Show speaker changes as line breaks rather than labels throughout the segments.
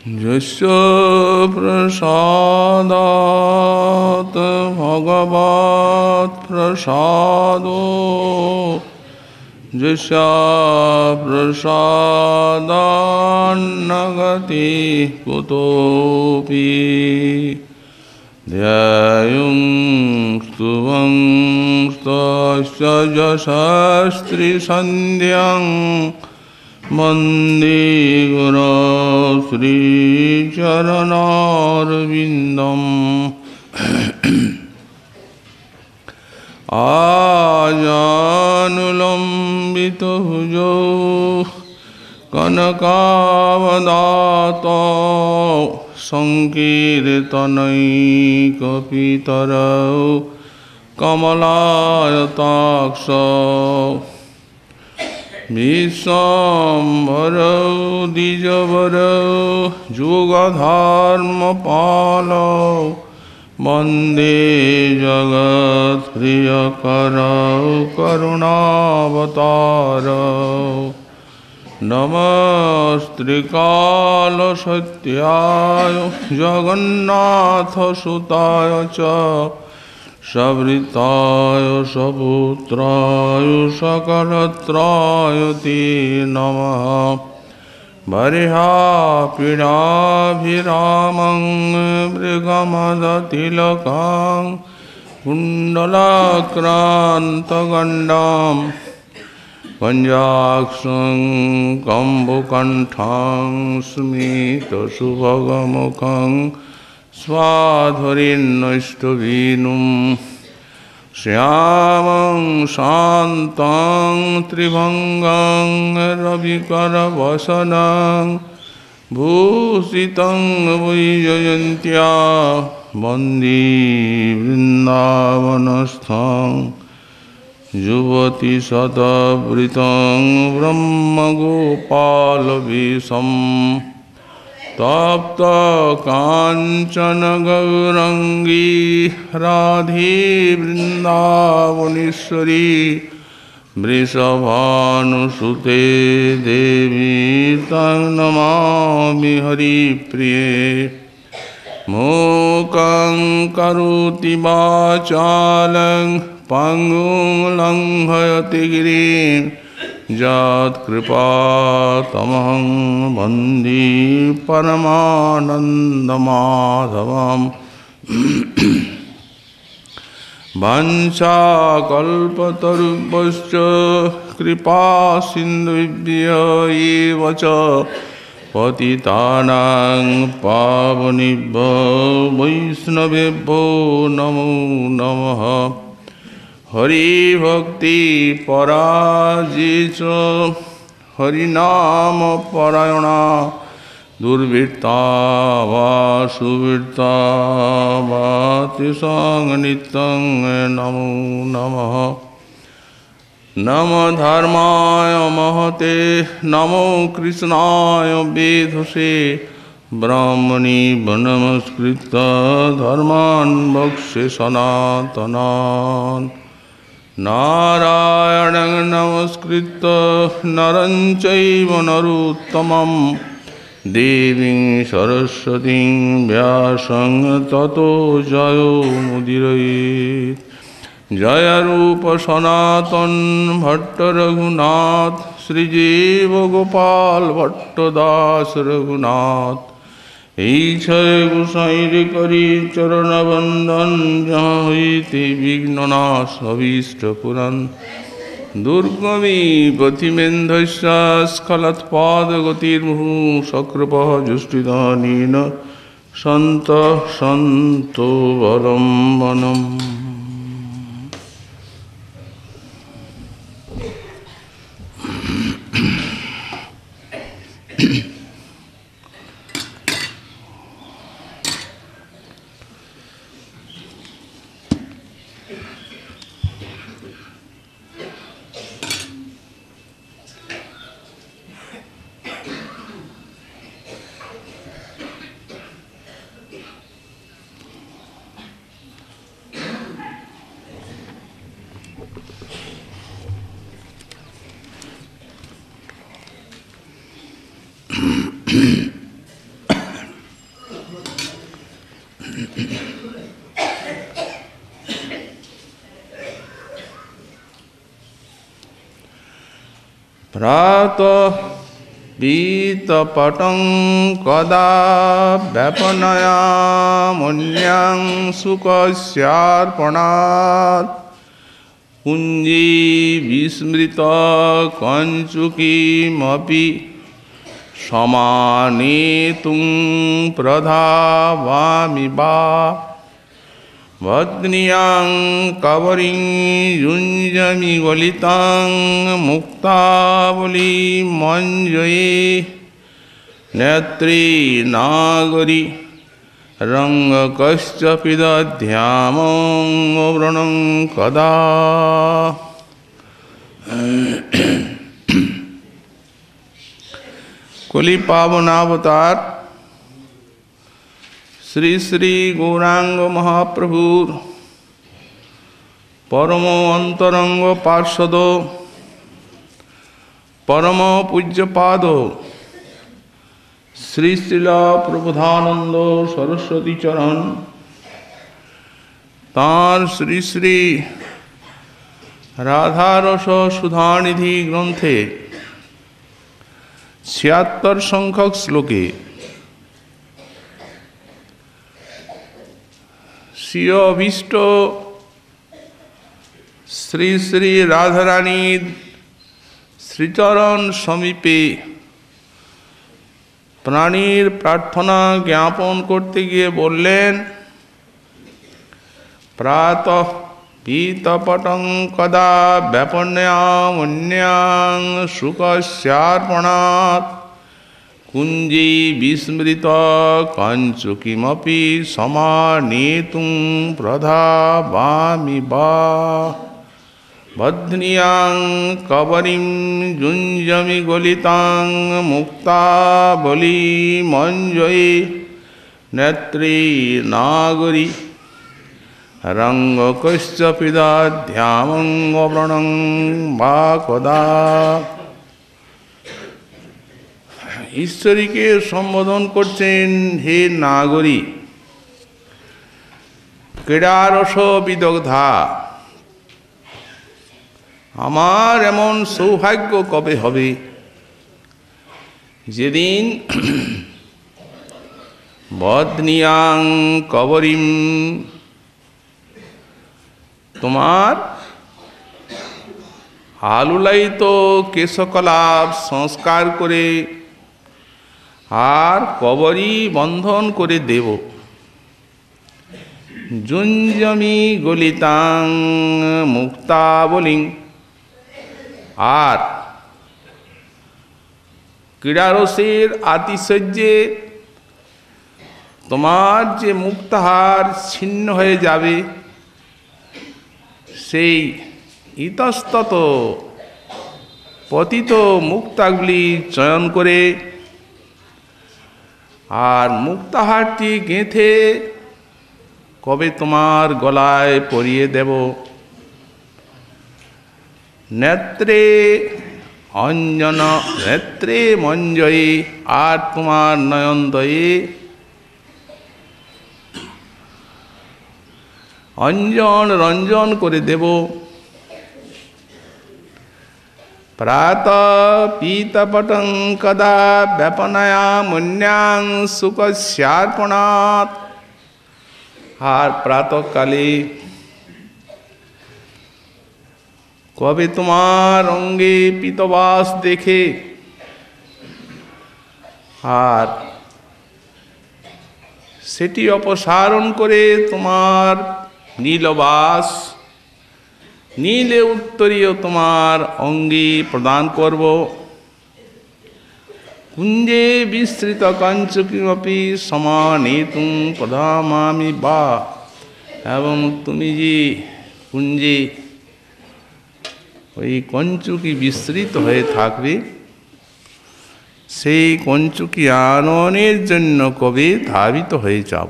यस्य प्रसादात् भगवत् प्रसादो यस्य प्रसादान्न गति कुतोऽपि ध्येयं स्तुवं स्तस्य यशस्त्रिसन्ध्यं वन्दे गुरो श्रीचरणारविन्दम् आजानुलम्बितभुजौ कनकावदातो संकीर्तनैकपितरौ कमलायताक्षौ विश्वाम्बरौ द्विजवरौ जुगधर्मपालौ वन्दे जगत्प्रियकरौ करुणावतारौ नमस्त्रिकालसत्याय जगन्नाथसुताय च सवृताय सपुत्राय सकलत्राय ते नमः बर्हापीडाभिरामं मृगमदतिलकं कुण्डलाक्रान्तगण्डां पञ्चाक्षं कम्बुकण्ठं स्मितसुभगमुखं स्वाधुरीन्नष्टवीनुं श्यामं शान्तं त्रिभङ्गं रविकरवसनं भूषितं वैजयन्त्या वन्दे वृन्दावनस्थं युवति शतवृतं ब्रह्मगोपालवेशम् तप्त कांचन गौरंगी राधे वृंदावनेश्वरी वृषभानुसुते देवी तं नमामि हरिप्रिये मूकं करोति वाचालं पंगुं लंघयति गिरिं यत्कृपातमहं वन्दे परमानन्दमाधवम् वंशाकल्पतरुभ्यश्च कृपासिन्धुभ्य एव च पतितानां पावनेभ्यो वैष्णवेभ्यो नमो नमः। हरिभक्ति पराजित हरिनाम परायणा दुर्वृत्ता वा सुवृत्ता वा तेषां नित्यं नमो नमः। नमो धर्माय महते नमो कृष्णाय वेधसे ब्राह्मणी नमस्कृत्य धर्मान् वक्ष्ये सनातनान् नारायणं नमस्कृत्य नरं चैव नरोत्तमं देवीं सरस्वतीं व्यासं ततो जयो मुदीरयेत्। जय रूप सनातन भट्ट रघुनाथ श्रीजीव गोपाल भट्टदास रघुनाथ ईक्षय गोसाईर करी चरण बंदन जहाँ हुईते विघ्ननाश अभीष्ट पुरन दुर्गमी गतिमेन्धस्य स्खलत्पाद गतिर्मुहु सकृपः जुष्टिदानेन सन्तो वलम्बनम्। प्रातः पीतपटं कदा व्यपनयामन्यां सुखस्यार्पणात् कुञ्जी विस्मृता कञ्चुकीमपि समानेतुं प्रधावामि वा भद्न्यां कवरिं युञ्जमि गलितां मुक्तावली मञ्जये नेत्री नागरी रङ्गकश्च पिदध्यामं व्रणं कदा। कलि पावनावतार श्री श्री गौरांग महाप्रभु परम अंतरंग पार्षद परम पूज्यपाद श्री श्रीला प्रबोधानंद सरस्वती चरण तार श्री श्री राधारस सुधानिधि ग्रंथे 76 संख्यक श्लोके श्री अभीष्ट श्री श्री राधारानी श्रीचरण समीपे प्राणीर प्रार्थना ज्ञापन करते गए बोलें प्रातः पीतपटं कदा व्यापन्यामन्यां शुकस्यार्पणात् कुञ्जे विस्मृत कञ्चुकीमपि समानेतुं प्रधावामि वा बध्न्यां कबरीं जुञ्जमि गलितां मुक्तावलीमञ्जये नेत्रे नागरी रंगकश्च पिदाध्यामंगव्रणं वा कदा। ঈশ্বরীকে সম্বোধন করছেন, হে নাগরী, ক্রীড়ারস বিদগ্ধা, আমার এমন সৌভাগ্য কবে হবে যেদিন বদনিয়াং কবরিম, তোমার আলুলায়িত কেশকলাপ সংস্কার করে আর কবরী বন্ধন করে দেব। যুঞ্জমি গলিতাং মুক্তাবলিং, আর ক্রীড়ারসের আতিশয্যে তোমার যে মুক্তাহার ছিন্ন হয়ে যাবে, সেই ইতস্তত পতিত মুক্তাগুলি চয়ন করে আর মুক্তাহারটি গেঁথে কবে তোমার গলায় পরিয়ে দেব। নেত্রে অঞ্জন নেত্রে মঞ্জয়ে, আর তোমার নয়নদয়ে অঞ্জন রঞ্জন করে দেব। প্রাত পীতপটং কদা ব্যাপনায়ামন্যাং শুকস্যার্পণাৎ, আর প্রাতকালে কবে তোমার অঙ্গে পীতবাস দেখে আর সেটি অপসারণ করে তোমার নীলবাস নীলে উত্তরীয় তোমার অঙ্গে প্রদান করব। কুঞ্জে বিস্তৃত কাঞ্চুকিমপি সমানেতুং প্রধামামি বা, এবং তুমি যে কুঞ্জে ওই কঞ্চুকি বিস্তৃত হয়ে থাকবে, সেই কঞ্চুকি আনয়নের জন্য কবে ধাবিত হয়ে যাব।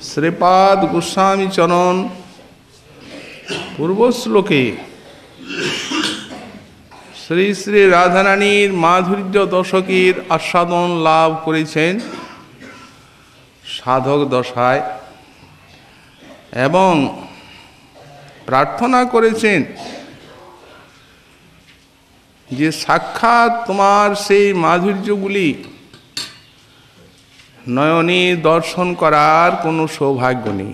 শ্রীপাদ গোস্বামী চরণ পূর্ব শ্লোকে শ্রী শ্রী রাধারানীর মাধুর্য দশকের আস্বাদন লাভ করেছেন সাধক দশায়, এবং প্রার্থনা করেছেন যে সাক্ষাৎ তোমার সেই মাধুর্যগুলি নয়নে দর্শন করার কোনো সৌভাগ্য নেই।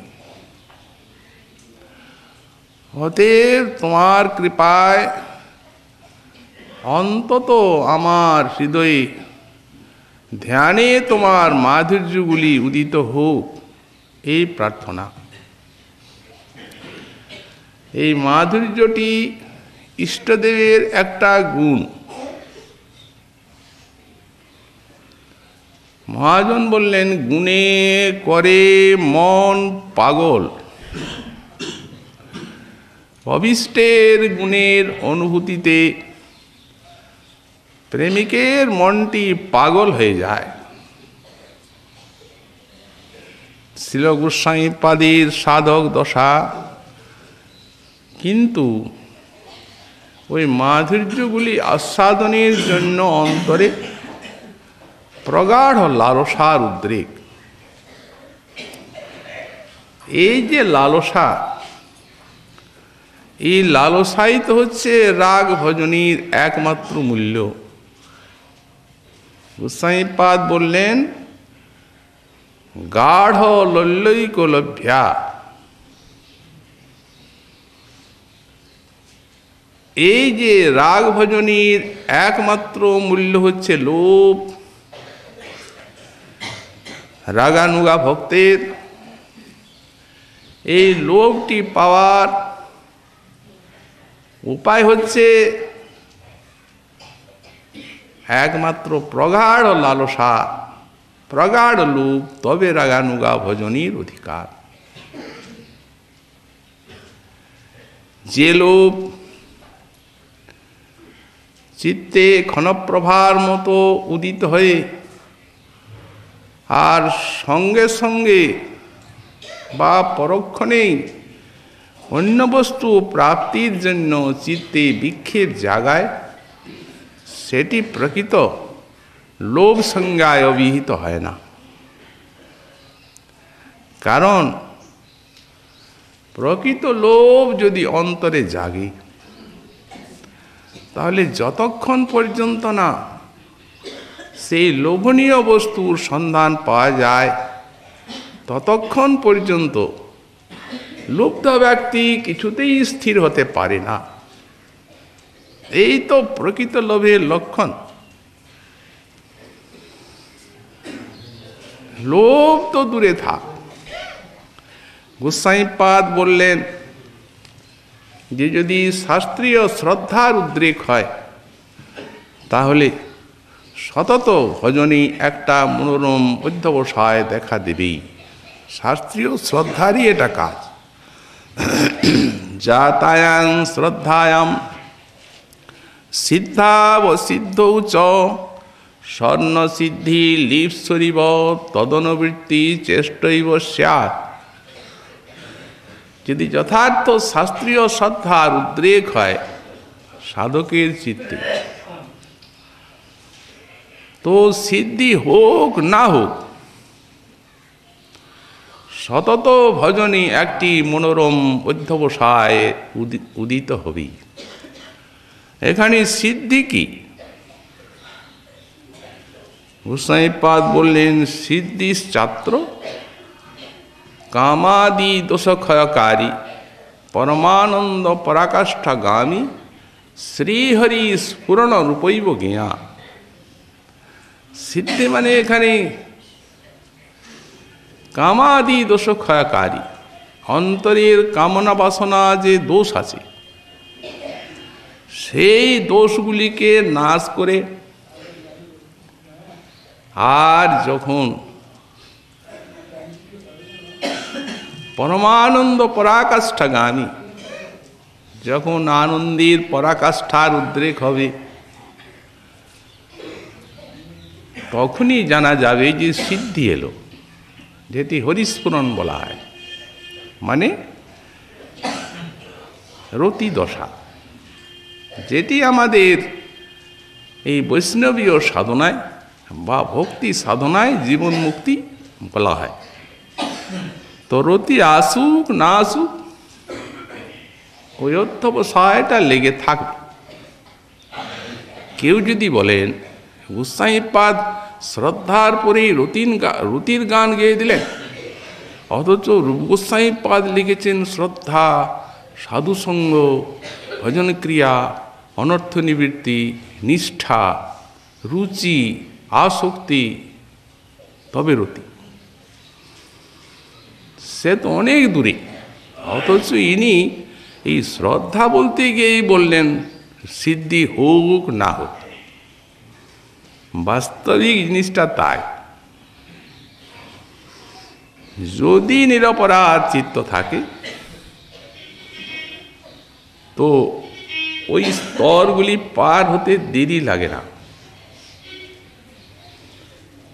অতএব তোমার কৃপায় অন্তত আমার হৃদয়ে ধ্যানে তোমার মাধুর্যগুলি উদিত হোক, এই প্রার্থনা। এই মাধুর্যটি ইষ্টদেবের একটা গুণ। মহাজন বললেন, গুণে করে মন পাগল, অভিষ্টের গুণের অনুভূতিতে প্রেমিকের মনটি পাগল হয়ে যায়। শ্রীল গোস্বামী পাদের সাধক দশা, কিন্তু ওই মাধুর্যগুলি আস্বাদনের জন্য অন্তরে প্রগাঢ় লালসার উদ্রেক। এই যে লালসা, এই লালসাই তো হচ্ছে রাগ ভজনীর একমাত্র মূল্য। গোস্বামীপাদ বললেন, গাঢ় লল্লৈক লভ্যা, এই যে রাগ ভজনীর একমাত্র মূল্য হচ্ছে লোভ। রাগানুগা ভক্তের এই লোভটি পাওয়ার উপায় হচ্ছে একমাত্র প্রগাঢ় লালসা, প্রগাঢ় লোভ, তবে রাগানুগা ভজনীর অধিকার। যে লোভ চিত্তে ক্ষণপ্রভার মতো উদিত হয়ে আর সঙ্গে সঙ্গে বা পরক্ষণেই অন্য বস্তু প্রাপ্তির জন্য চিত্তে বিক্ষেপ জাগায়, সেটি প্রকৃত লোভ সংজ্ঞায় অভিহিত হয় না। কারণ প্রকৃত লোভ যদি অন্তরে জাগে, তাহলে যতক্ষণ পর্যন্ত না সেই লোভনীয় বস্তুর সন্ধান পাওয়া যায়, ততক্ষণ পর্যন্ত লুব্ধ ব্যক্তি কিছুতেই স্থির হতে পারে না। এই তো প্রকৃত লোভের লক্ষণ। লোভ তো দূরে থাক, গোস্বামীপাদ বললেন যে যদি শাস্ত্রীয় শ্রদ্ধার উদ্রেক হয়, তাহলে সতত ভজনী একটা মনোরম অধ্যবসায় দেখা দেবেই। শাস্ত্রীয় শ্রদ্ধারই এটা কাজ। জাতায়াং শ্রদ্ধায়াম সিদ্ধাব সিদ্ধৌ চ স্বর্ণ সিদ্ধি লিপ্সরিব তদনুবৃত্তি চেষ্টৈব স্যাৎ। যদি যথার্থ শাস্ত্রীয় শ্রদ্ধার উদ্রেক হয় সাধকের চিত্তে, তো সিদ্ধি হোক না হোক, সতত ভজনী একটি মনোরম অধ্যবসায় উদিত হবেই। এখানে সিদ্ধি কি? গোস্বামীপাদ বললেন সিদ্ধি ছাত্র কামাদি দোষক্ষয়কারী পরমানন্দ পরাকাষ্ঠাগামী শ্রীহরি স্ফুরণ রূপৈব জ্ঞা। সিদ্ধি মানে এখানে কামাদি দোষক্ষয়কারী, অন্তরের কামনা বাসনা যে দোষ আছে, সেই দোষগুলিকে নাশ করে আর যখন পরমানন্দ পরাকাষ্ঠাগামী, যখন আনন্দের পরাকাষ্ঠার উদ্রেক হবে, তখনই জানা যাবে যে সিদ্ধি এলো, যেটি হরিস্ফুরণ বলা হয়, মানে রতি দশা, যেটি আমাদের এই বৈষ্ণবীয় সাধনায় বা ভক্তি সাধনায় জীবন মুক্তি বলা হয়। তো রতি আসুক না আসুক, ওই অধ্যবসায়টা লেগে থাকবে। কেউ যদি বলেন গোস্বামীপাদ শ্রদ্ধার পরেই রতির গান গেয়ে দিলেন, অথচ রূপ গোস্বামীপাদ লিখেছেন শ্রদ্ধা, সাধুসঙ্গ, ভজন ক্রিয়া, অনর্থ নিবৃত্তি, নিষ্ঠা, রুচি, আসক্তি, তবে রতি। সে তো অনেক দূরে। অথচ ইনি এই শ্রদ্ধা বলতে গিয়েই বললেন সিদ্ধি হোক না হোক। বাস্তবিক জিনিসটা তাই। যদি নিরপরাধ চিত্ত থাকে, তো ওই স্তরগুলি পার হতে দেরি লাগে না।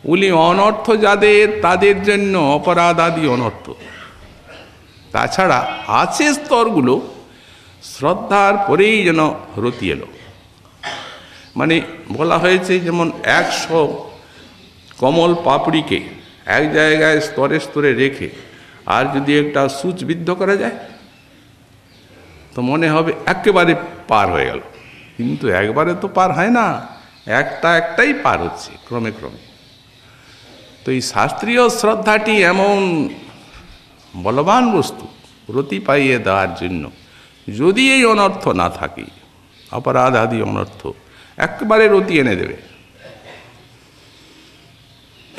ওগুলি অনর্থ যাদের, তাদের জন্য অপরাধ আদি অনর্থ। তাছাড়া আছে স্তরগুলো শ্রদ্ধার পরেই যেন রতি এলো। মানে বলা হয়েছে যেমন 100 কমল পাপড়িকে এক জায়গায় স্তরে স্তরে রেখে আর যদি একটা সূচবিদ্ধ করা যায়, তো মনে হবে একেবারে পার হয়ে গেল। কিন্তু একবারে তো পার হয় না, একটাই পার হচ্ছে ক্রমে ক্রমে। তো এই শাস্ত্রীয় শ্রদ্ধাটি এমন বলবান বস্তু রতি পাইয়ে দেওয়ার জন্য। যদি এই অনর্থ না থাকে, অপরাধ আদি অনর্থ, একেবারে রতি এনে দেবে।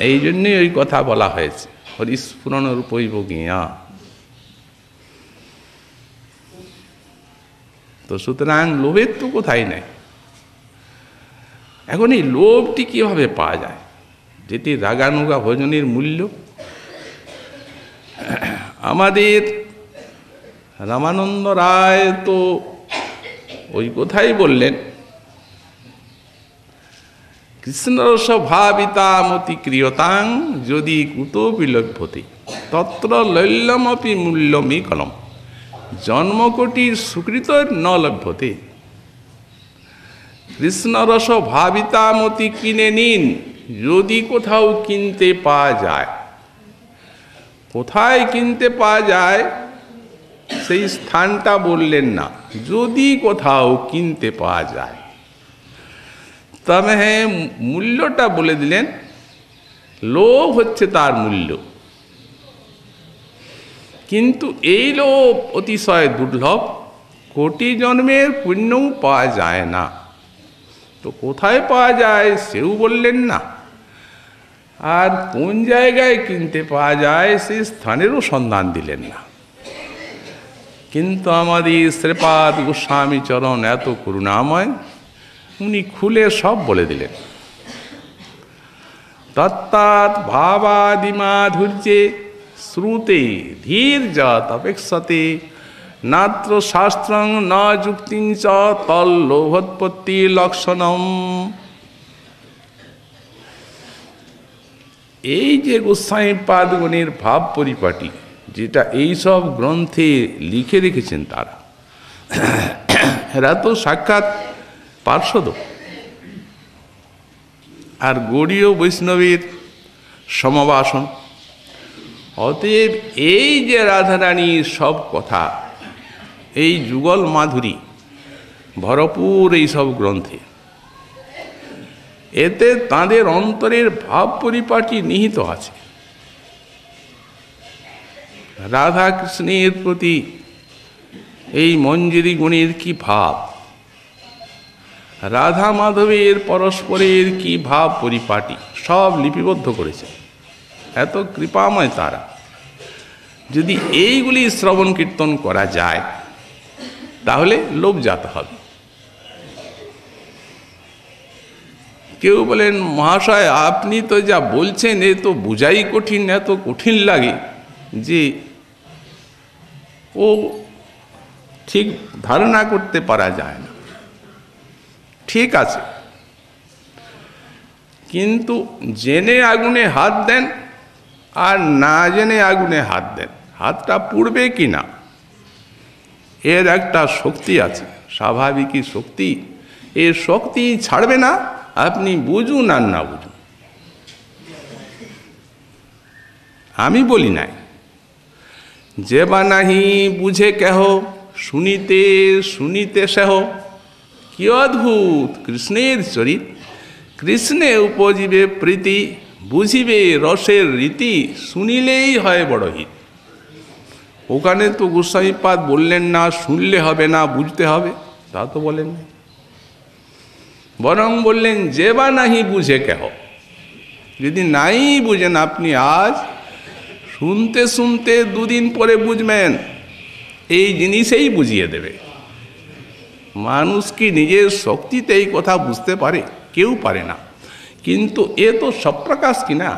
এই জন্যই ওই কথা বলা হয়েছে, হরিস্ফুরণ রূপৈব জ্ঞেয়া। তো সুতরাং লোভের তো কোথায় নেই। এখন এই লোভটি কিভাবে পাওয়া যায়, যেটি রাগানুগা ভোজনের মূল্য? আমাদের রামানন্দ রায় তো ওই কথাই বললেন, কৃষ্ণরস ভাবিতামতি ক্রিয়তাং যদি কুতোপি লভ্যতে তত্র লৈল্যমপি মূল্যমিকলম জন্মকোটির সুকৃতর ন লভ্যতে। কৃষ্ণরস ভাবিতামতি কিনে নিন, যদি কোথাও কিনতে পাওয়া যায়। কোথায় কিনতে পাওয়া যায় সেই স্থানটা বললেন না, যদি কোথাও কিনতে পাওয়া যায়। তবে হ্যাঁ, মূল্যটা বলে দিলেন, লোভ হচ্ছে তার মূল্য। কিন্তু এই লোভ অতিশয় দুর্লভ, কোটি জন্মের পুণ্যও পাওয়া যায় না। তো কোথায় পাওয়া যায় সেও বললেন না, আর কোন জায়গায় কিনতে পাওয়া যায় সেই স্থানেরও সন্ধান দিলেন না। কিন্তু আমাদের শ্রীপাদ গোস্বামী চরণ এত করুণাময়, উনি খুলে সব বলে দিলেন। তত্তাৎ ভাবাদিমাধুর্যে শ্রুতে ধীর্যত অপেক্ষতে নাত্র শাস্ত্রং ন যুক্তিং চ তল্লোভোৎপত্তি লক্ষণম। এই যে গোস্বামীপাদগণের ভাব পরিপাটি, যেটা এইসব গ্রন্থে লিখে রেখেছেন তারা, এরা তো সাক্ষাৎ পার্ষদ। আর গৌড়ীয় বৈষ্ণবের সমবাসন। অতএব এই যে রাধারানীর সব কথা, এই যুগল মাধুরী ভরপুর এই সব গ্রন্থে, এতে তাঁদের অন্তরের ভাব পরিপাটি নিহিত আছে। রাধা কৃষ্ণের প্রতি এই মঞ্জুরি গুণের কি ভাব, রাধা মাধবের পরস্পরের কি ভাব পরিপাটি, সব লিপিবদ্ধ করেছে। এত কৃপাময় তারা। যদি এইগুলি শ্রবণ কীর্তন করা যায় তাহলে লোভজাত হবে। কেউ বলেন, মহাশয় আপনি তো যা বলছেন এ তো বোঝাই কঠিন, এত কঠিন লাগে যে ও ঠিক ধারণা করতে পারা যায় না। ঠিক আছে, কিন্তু জেনে আগুনে হাত দেন আর না জেনে আগুনে হাত দেন, হাতটা পুড়বে কি না, এর একটা শক্তি আছে, স্বাভাবিকই শক্তি। এর শক্তি ছাড়বে না, আপনি বুঝুন আর না বুঝুন। আমি বলি নাই, যে বা নাহি বুঝে কেহ শুনিতে শুনিতে সেহ। কি অদ্ভুত কৃষ্ণের চরিত, কৃষ্ণে উপজিবে প্রীতি, বুঝিবে রসের রীতি, শুনিলেই হয় বড় হিত। ওখানে তো গোস্বামীপাদ বললেন না শুনলে হবে না, বুঝতে হবে, তা তো বলেন না। বরং বললেন যে বা নাহি বুঝে কেহ। যদি নাই বুঝেন আপনি আজ, শুনতে শুনতে দুদিন পরে বুঝবেন, এই জিনিসেই বুঝিয়ে দেবে। মানুষ কি নিজের শক্তিতে এই কথা বুঝতে পারে? কেউ পারে না। কিন্তু এ তো সপ্রকাশ কিনা,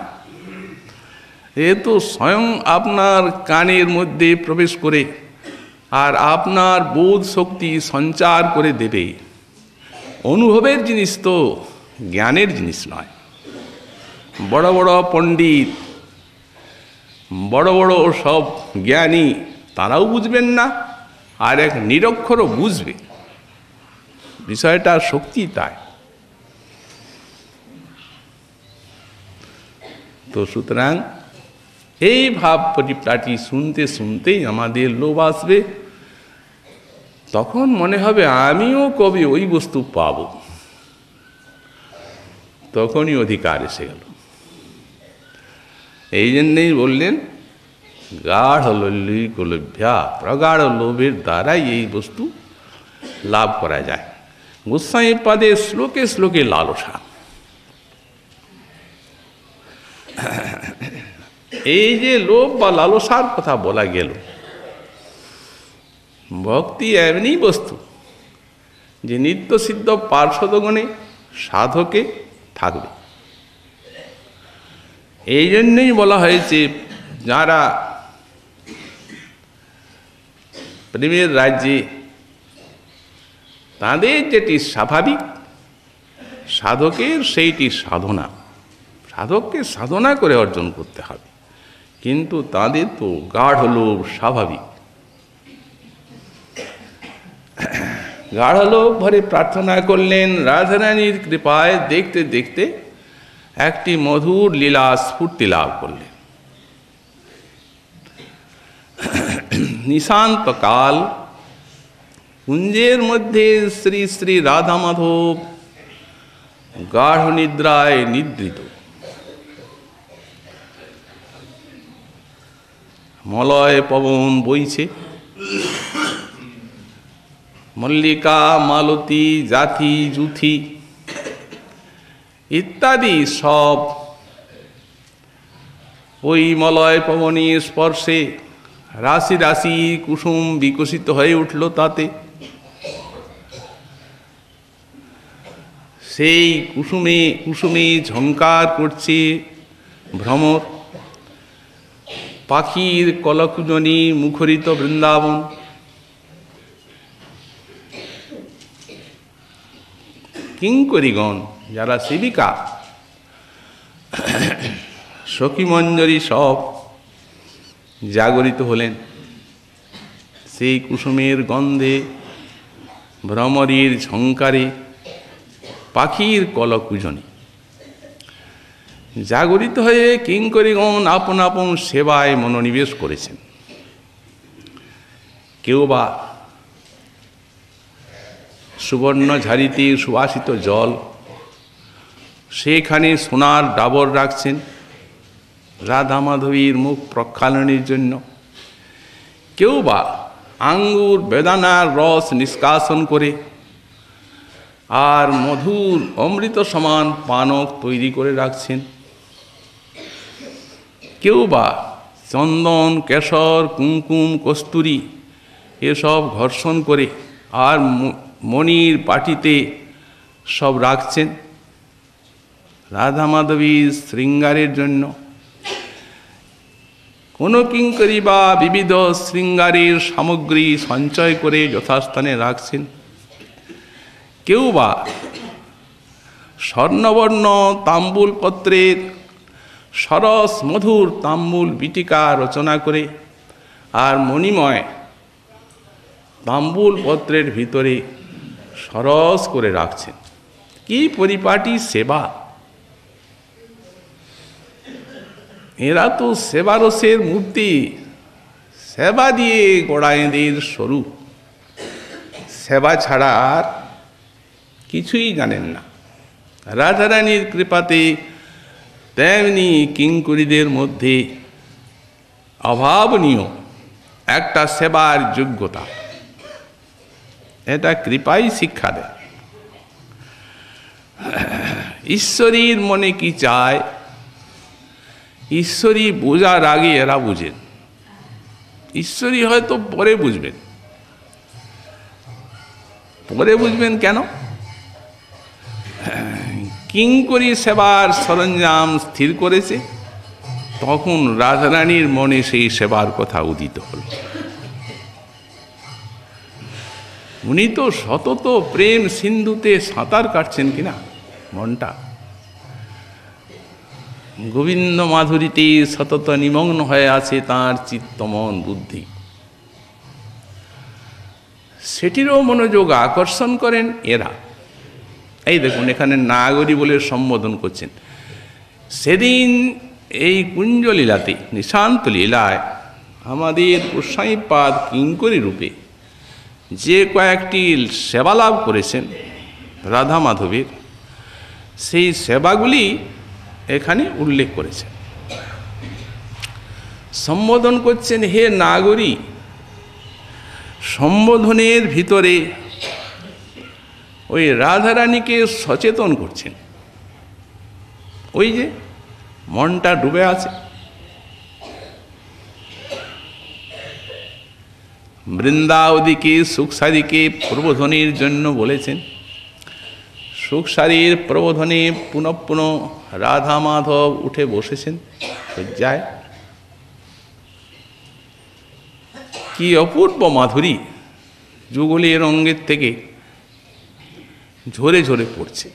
এ তো স্বয়ং আপনার কানের মধ্যে প্রবেশ করে আর আপনার বোধ শক্তি সঞ্চার করে দেবে। অনুভবের জিনিস তো, জ্ঞানের জিনিস নয়। বড় বড় পণ্ডিত, বড় বড় সব জ্ঞানী, তারাও বুঝবেন না, আর এক নিরক্ষরও বুঝবে। বিষয়টা শক্তি তাই। তো সুতরাং এই ভাব পরিপাটি শুনতে শুনতেই আমাদের লোভ আসবে। তখন মনে হবে আমিও কবে ওই বস্তু পাব, তখনই অধিকার এসে গেল। এই জন্যেই বললেন গাঢ় লভ্যা, প্রগাঢ় লোভের দ্বারাই এই বস্তু লাভ করা যায়। গোস্বামীপাদের শ্লোকে শ্লোকে লালসা। এই যে লোভ বা লালসার কথা বলা গেল, ভক্তি এমনি বস্তু যে নিত্য সিদ্ধ পার্শ্বদগণে সাধকে থাকবে। এই জন্যই বলা হয়েছে যারা প্রেমের রাজ্যে, তাদের যেটি স্বাভাবিক, সাধকের সেইটি সাধনা, সাধককে সাধনা করে অর্জন করতে হবে, কিন্তু তাদের তো গাঢ় লোভ স্বাভাবিক। গাঢ় লোভ ভরে প্রার্থনা করলেন, রাধারানীর কৃপায় দেখতে দেখতে একটি মধুর লীলা স্ফূর্তি লাভ করলেন। নিশান্তকাল কুঞ্জের মধ্যে শ্রী শ্রী রাধা মাধব গাঢ় নিদ্রায় নিদ্রিত। মলয় পবন বইছে, মল্লিকা, মালতী, জাথি, জুথি ইত্যাদি সব ওই মলয় পবনের স্পর্শে রাশি রাশি কুসুম বিকশিত হয়ে উঠল। তাতে সেই কুসুমে কুসুমে ঝঙ্কার করছে ভ্রমর, পাখির কলকুজনী মুখরিত বৃন্দাবন। কিঙ্করীগণ যারা সেবিকা, সখীমঞ্জরী সব জাগরিত হলেন সেই কুসুমের গন্ধে, ভ্রমরীর ঝঙ্কারে, পাখির কলকুজনী। জাগরিত হয়ে কিঙ্করীগণ আপন আপন সেবায় মনোনিবেশ করেছেন। কেউ বা সুবর্ণ ঝাড়িতে সুবাসিত জল, সেখানে সোনার ডাবর রাখছেন রাধা মাধবীর মুখ প্রক্ষালনের জন্য। কেউ বা আঙ্গুর বেদানার রস নিষ্কাশন করে আর মধুর অমৃত সমান পানক তৈরি করে রাখছেন। কেউ বা চন্দন, কেশর, কুমকুম, কস্তুরী এসব ঘর্ষণ করে আর মণির পাটিতে সব রাখছেন রাধা মাধবীর শৃঙ্গারের জন্য। কোনো কিঙ্করী বা বিবিধ শৃঙ্গারের সামগ্রী সঞ্চয় করে যথাস্থানে রাখছেন। কেউ বা স্বর্ণবর্ণ তাম্বুল পত্রের সরস মধুর তাম্বুল বিটিকা রচনা করে আর মণিময় তাম্বুল পত্রের ভিতরে সরস করে রাখছেন। কি পরিপাটি সেবা! এরা তো সেবারসের মূর্তি, সেবা দিয়ে গড়া এদের স্বরূপ। সেবা ছাড়া আর কিছুই জানেন না। রাধারানীর কৃপাতে তেমনি কিঙ্করীদের মধ্যে অভাবনীয় একটা সেবার যোগ্যতা, এটা কৃপাই শিক্ষা দেয়। ঈশ্বরীর মনে কি চায়, ঈশ্বরী বোঝার আগে এরা বুঝেন। ঈশ্বরী হয়তো পরে বুঝবেন। পরে বুঝবেন কেন? কিঙ্করী সেবার সরঞ্জাম স্থির করেছে, তখন রাধারানীর মনে সেই সেবার কথা উদিত হল। উনি তো সতত প্রেম সিন্ধুতে সাঁতার কাটছেন কিনা মনটা, গোবিন্দ মাধুরীতে সতত নিমগ্ন হয়ে আছে তাঁর চিত্তমন বুদ্ধি। সেটিরও মনোযোগ আকর্ষণ করেন এরা। এই দেখুন, এখানে নাগরী বলে সম্বোধন করছেন। সেদিন এই কুঞ্জলীলাতে, নিশান্ত লীলায় আমাদের গোস্বামীপাদ কিঙ্করী রূপে যে কয়েকটি সেবা লাভ করেছেন রাধা মাধবের, সেই সেবাগুলি এখানে উল্লেখ করেছেন। সম্বোধন করছেন হে নাগরী। সম্বোধনের ভিতরে ওই রাধারানীকে সচেতন করছেন। ওই যে মনটা ডুবে আছে। বৃন্দাবতীকে সুখসারীকে প্রবোধনের জন্য বলেছেন। সুখসারীর প্রবোধনে পুনঃ পুনঃ রাধা মাধব উঠে বসেছেন শয্যায়। কি অপূর্ব মাধুরী যুগলের অঙ্গের থেকে ঝরে ঝরে পড়ছে।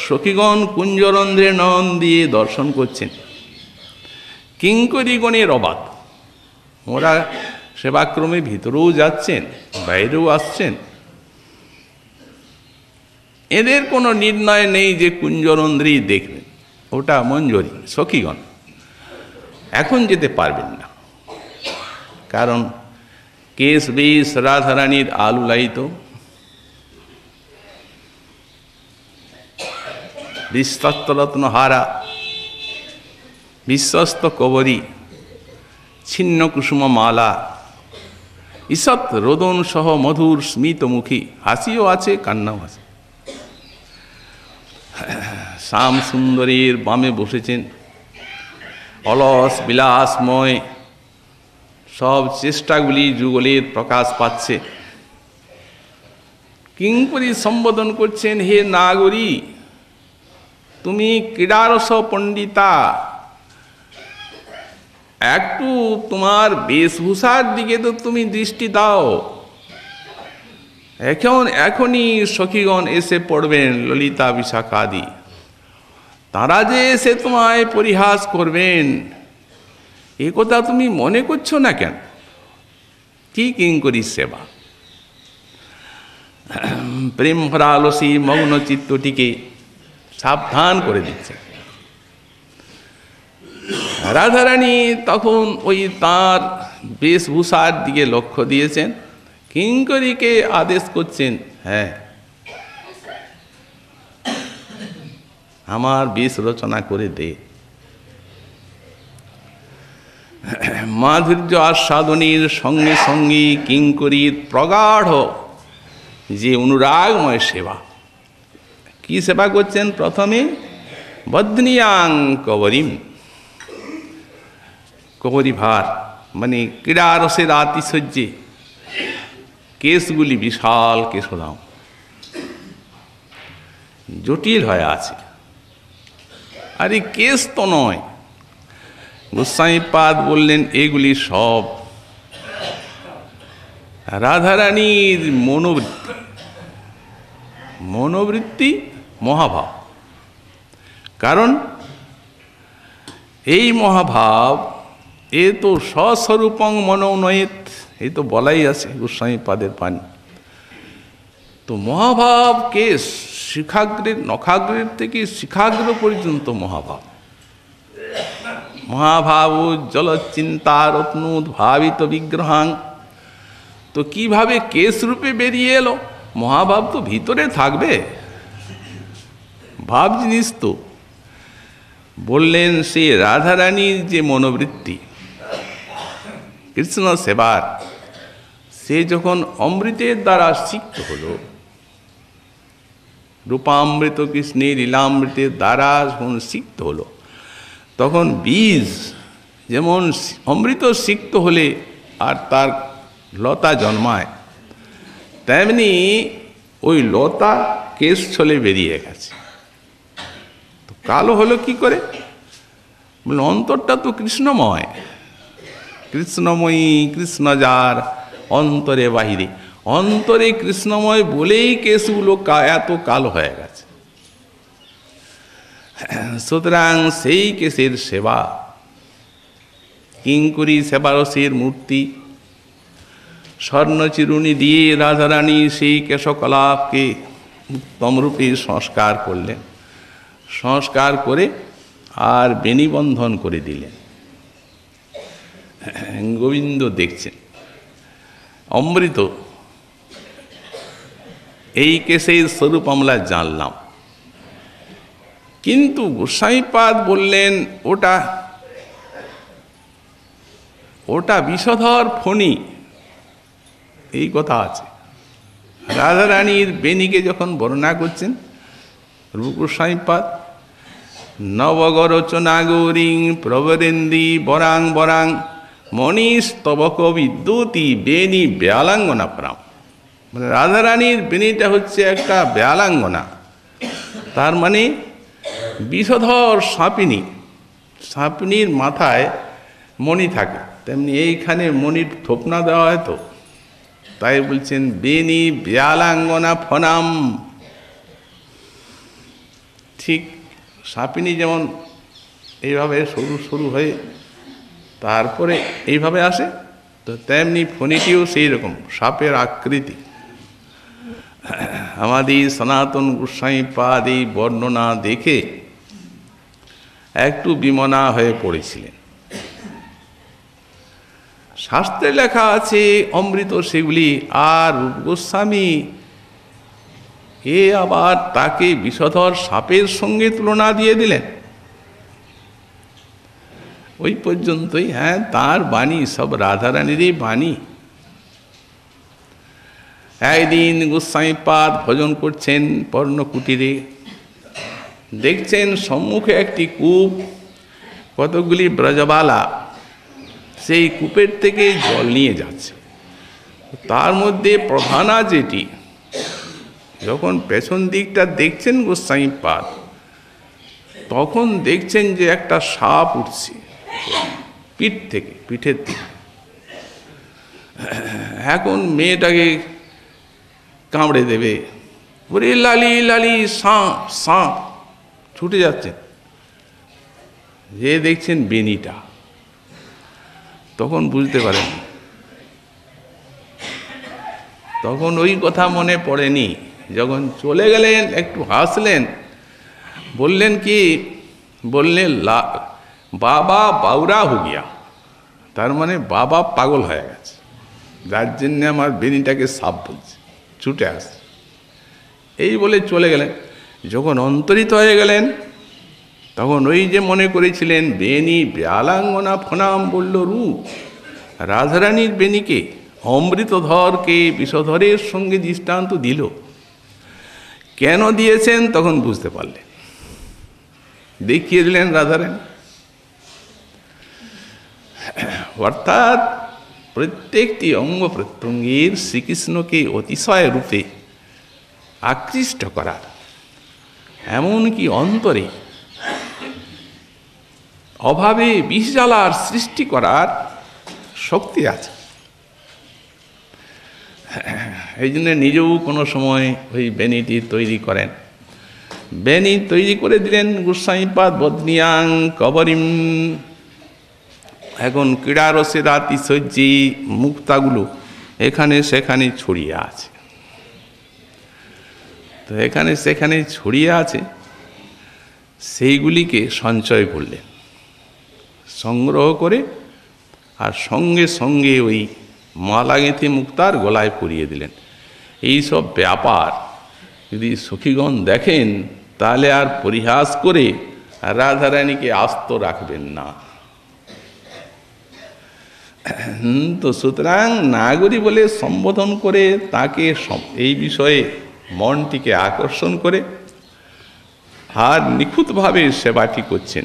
সখীগণ কুঞ্জরন্ধ্রে নয়ন দিয়ে দর্শন করছেন। কিঙ্করীগণের অবাধ, ওরা সেবাক্রমে ভিতরেও যাচ্ছেন, বাইরেও আসছেন। এদের কোনো নির্ণয় নেই যে কুঞ্জরন্ধ্রেই দেখবেন, ওটা মঞ্জরি সখীগণ এখন যেতে পারবেন না, কারণ কেশ বেশ রাধারানীর আলুলায়িত, বিশ্বস্তরত্নহারা, বিশ্বস্ত কবরী, ছিন্ন কুসুম মালা, ঈষৎ রোদন সহ মধুর স্মিতমুখী, হাসিও আছে কান্নাও আছে। শ্যাম সুন্দরীর বামে বসেছেন, অলস বিলাসময় সব চেষ্টাগুলি যুগলের প্রকাশ পাচ্ছে। কিঙ্করী সম্বোধন করছেন, হে নাগরী, তুমি ক্রীড়ারস পণ্ডিতা, একটু তোমার বেশভূষার দিকে তো তুমি দৃষ্টি দাও। এখনই সখীগণ এসে পড়বেন, ললিতা বিশাখাদি, তারা যে এসে তোমায় পরিহাস করবেন, এ কথা তুমি মনে করছো না কেন? কি কিঙ্করী সেবা! প্রেম ভরালসী মগ্ন চিত্তটিকে সাবধান করে দিচ্ছে। রাধারানী তখন ওই তাঁর বেশভূষার দিকে লক্ষ্য দিয়েছেন, কিঙ্করীকে আদেশ করছেন, হ্যাঁ আমার বেশ রচনা করে দে। মাধুর্য আস্বাদনের সঙ্গে সঙ্গে কিঙ্করীর প্রগাঢ় যে অনুরাগময় সেবা, কি সেবা করছেন? প্রথমে বধ্নিয়াং কবরীম, কবরী ভার মানে ক্রীড়ারসের আতিশয্যে কেশগুলি বিশাল কেশধাম জটিল হয়ে আছে। আর এই কেশ তো নয়, গোস্বামীপাদ বললেন এগুলি সব রাধারানীর মনোবৃত্তি, মনোবৃত্তি মহাভাব। কারণ এই মহাভাব এ তো স্বস্বরূপং মনোনয়েত, এই তো বলাই আছে গোস্বামীপাদের বাণী। তো মহাভাব কেশ, শিখাগ্রের নখাগ্রের থেকে শিখাগ্র পর্যন্ত মহাভাব। মহাভাব জলচিন্তা রত্নোদ্ভাবিত বিগ্রহাং, তো কিভাবে কেশ রূপে বেরিয়ে এলো? মহাভাব তো ভিতরে থাকবে, ভাব জিনিস তো। বললেন সে রাধারানীর যে মনোবৃত্তি কৃষ্ণ সেবার, সে যখন অমৃতের দ্বারা সিক্ত হলো, রূপামৃত কৃষ্ণের লীলামৃতের দ্বারা যখন সিক্ত হলো, তখন বীজ যেমন অমৃত সিক্ত হলে আর তার লতা জন্মায়, তেমনি ওই লতা কেশ ছলে বেরিয়ে গেছে। তো কালো হলো কি করে? বলে অন্তরটা তো কৃষ্ণময়, কৃষ্ণময়ী কৃষ্ণ যার অন্তরে বাহিরে, অন্তরে কৃষ্ণময় বলেই কেশগুলো এত কালো হয়ে গেছে। সুতরাং সেই কেশের সেবা, কিঙ্করী সেবারসের মূর্তি, স্বর্ণচিরুণী দিয়ে রাধারানী সেই কেশকলাপকে উত্তম রূপে সংস্কার করলেন। সংস্কার করে আর বেণীবন্ধন করে দিলেন। গোবিন্দ দেখছেন অমৃত, এই কেশের স্বরূপ আমরা জানলাম, কিন্তু গোস্বামীপাদ বললেন ওটা ওটা বিষধর ফণি, এই কথা আছে। রাধারানীর বেণীকে যখন বর্ণনা করছেন রূপ গোস্বামীপাদ, নবগরচনা গৌরীং প্রবরেন্দি বরাং বরাং মণিস্তবক বিদ্যুতি বেনি ব্যালাঙ্গনা প্রাম। মানে রাধারানীর বেনিটা হচ্ছে একটা ব্যালাঙ্গনা, তার মানে বিষধর সাপিনী। সাপিনীর মাথায় মণি থাকে, তেমনি এইখানে মণির থোপনা দেওয়া হয়, তো তাই বলছেন বেনি ব্যালাঙ্গনা ফনাম। ঠিক সাপিনী যেমন এইভাবে সরু সরু হয়ে তারপরে এইভাবে আসে, তো তেমনি ফণিটিও সেই রকম সাপের আকৃতি। আমাদের সনাতন গোস্বামী পাদ এই বর্ণনা দেখে একটু বিমনা হয়ে পড়েছিলেন। শাস্ত্রে লেখা আছে অমৃত সেগুলি, আর রূপ গোস্বামী এ আবার তাকে বিষধর সাপের সঙ্গে তুলনা দিয়ে দিলেন। ওই পর্যন্তই। হ্যাঁ, তার বাণী সব রাধারানীরই বাণী। একদিন গোস্বামী পাদ ভজন করছেন পর্ণকুটিরে, দেখছেন সম্মুখে একটি কূপ, কতগুলি ব্রজবালা সেই কূপের থেকে জল নিয়ে যাচ্ছে। তার মধ্যে প্রধানা যেটি, যখন পেছন দিকটা দেখছেন গোস্বামী পাদ, তখন দেখছেন যে একটা সাপ উঠছে পিঠের থেকে। এখন মেয়েটাকে কামড়ে দেবে, বলে লালি লালি সাপ সাপ, ছুটে যাচ্ছেন। যে দেখছেন বেনিটা, তখন বুঝতে পারেন, তখন ওই কথা মনে পড়েনি। যখন চলে গেলেন একটু হাসলেন, বললেন কি, বললেন বাবা বাউরা হো গিয়া, তার মানে বাবা পাগল হয়ে গেছে, যার জন্যে আমার বেনিটাকে সাপ বলছে, ছুটে আসছে। এই বলে চলে গেলেন। যখন অন্তরিত হয়ে গেলেন, তখন ওই যে মনে করেছিলেন বেনি ব্যালাঙ্গনা ফনাম বলল রূপ, রাধারানীর বেনিকে অমৃতধরকে বিষধরের সঙ্গে দৃষ্টান্ত দিল। কেন দিয়েছেন তখন বুঝতে পারলেন, দেখিয়ে দিলেন রাধারানী। অর্থাৎ প্রত্যেকটি অঙ্গ প্রত্যঙ্গের শ্রীকৃষ্ণকে অতিশয় রূপে আকৃষ্ট করার, এমনকি অন্তরে অভাবে বিষজ্বালার সৃষ্টি করার শক্তি আছে। এই জন্য নিজেও কোনো সময় ওই বেনিটি তৈরি করেন। বেনি তৈরি করে দিলেন গোস্বামীপাদ বদনিয়াং কবরিম। এখন ক্রীড়ারসে রাতি সজ্জি মুক্তাগুলো এখানে সেখানে ছড়িয়ে আছে, তো এখানে সেখানে ছড়িয়ে আছে, সেইগুলিকে সঞ্চয় করলেন, সংগ্রহ করে, আর সঙ্গে সঙ্গে ওই মালা গেঁথে মুক্তার গলায় পরিয়ে দিলেন। এই সব ব্যাপার যদি সখীগণ দেখেন, তাহলে আর পরিহাস করে রাধারানীকে আস্ত রাখবেন না। তো সুতরাং নাগরী বলে সম্বোধন করে তাকে এই বিষয়ে মনটিকে আকর্ষণ করে আর নিখুঁতভাবে সেবাটি করছেন।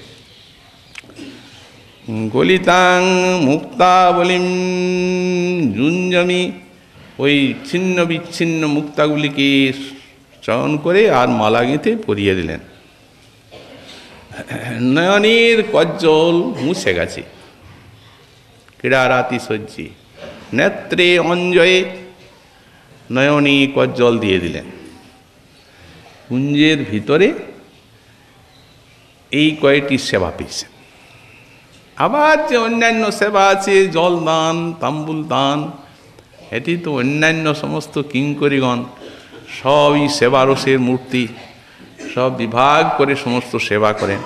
গলিতাং মুক্তা বলিম জুঞ্জমি, ওই ছিন্ন বিচ্ছিন্ন মুক্তাগুলিকে চয়ন করে আর মালা গেঁথে পরিয়ে দিলেন। নয়নের কজ্জল মুছে গেছে, ক্রীড়ারাতি সজ্জি, নেত্রে অঞ্জয়ে নয়নী কজ্জল দিয়ে দিলেন। কুঞ্জের ভিতরে এই কয়টি সেবা পেয়েছেন। আবার যে অন্যান্য সেবা আছে, জল দান, তাম্বুল দান, এটি তো অন্যান্য সমস্ত কিঙ্করীগণ সবই সেবারসের মূর্তি, সব বিভাগ করে সমস্ত সেবা করেন।